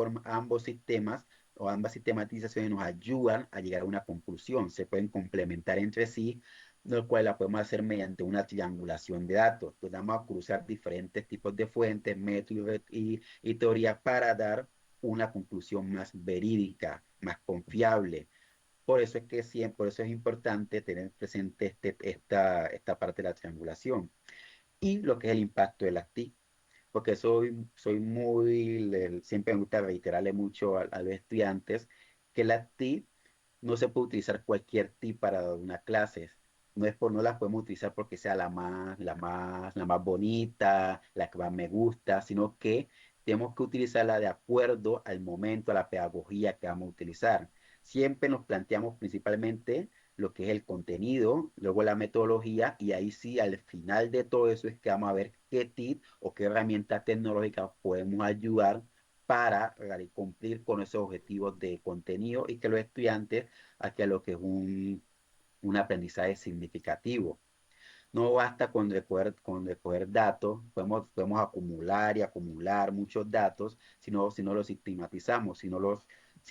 sistemas o ambas sistematizaciones nos ayudan a llegar a una conclusión. Se pueden complementar entre sí, lo cual la podemos hacer mediante una triangulación de datos. Entonces vamos a cruzar diferentes tipos de fuentes, métodos y teorías para dar una conclusión más verídica, más confiable. Por eso es importante tener presente esta parte de la triangulación y lo que es el impacto de las TIC, porque siempre me gusta reiterarle mucho a los estudiantes que las TIC no se puede utilizar cualquier TIC para dar una clase. No las podemos utilizar porque sea la más bonita, la que más me gusta, sino que tenemos que utilizarla de acuerdo al momento, a la pedagogía que vamos a utilizar. Siempre nos planteamos principalmente lo que es el contenido, luego la metodología, y ahí sí, al final de todo eso es que vamos a ver qué tip o qué herramientas tecnológicas podemos ayudar para cumplir con esos objetivos de contenido y que los estudiantes hagan lo que es un aprendizaje significativo. No basta con recoger datos, podemos acumular y acumular muchos datos si no los sistematizamos, si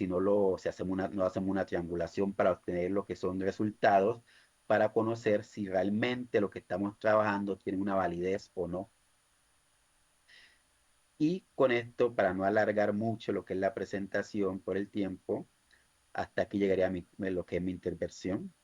no hacemos una triangulación para obtener lo que son resultados, para conocer si realmente lo que estamos trabajando tiene una validez o no. Y con esto, para no alargar mucho lo que es la presentación por el tiempo, hasta aquí llegaría lo que es mi intervención.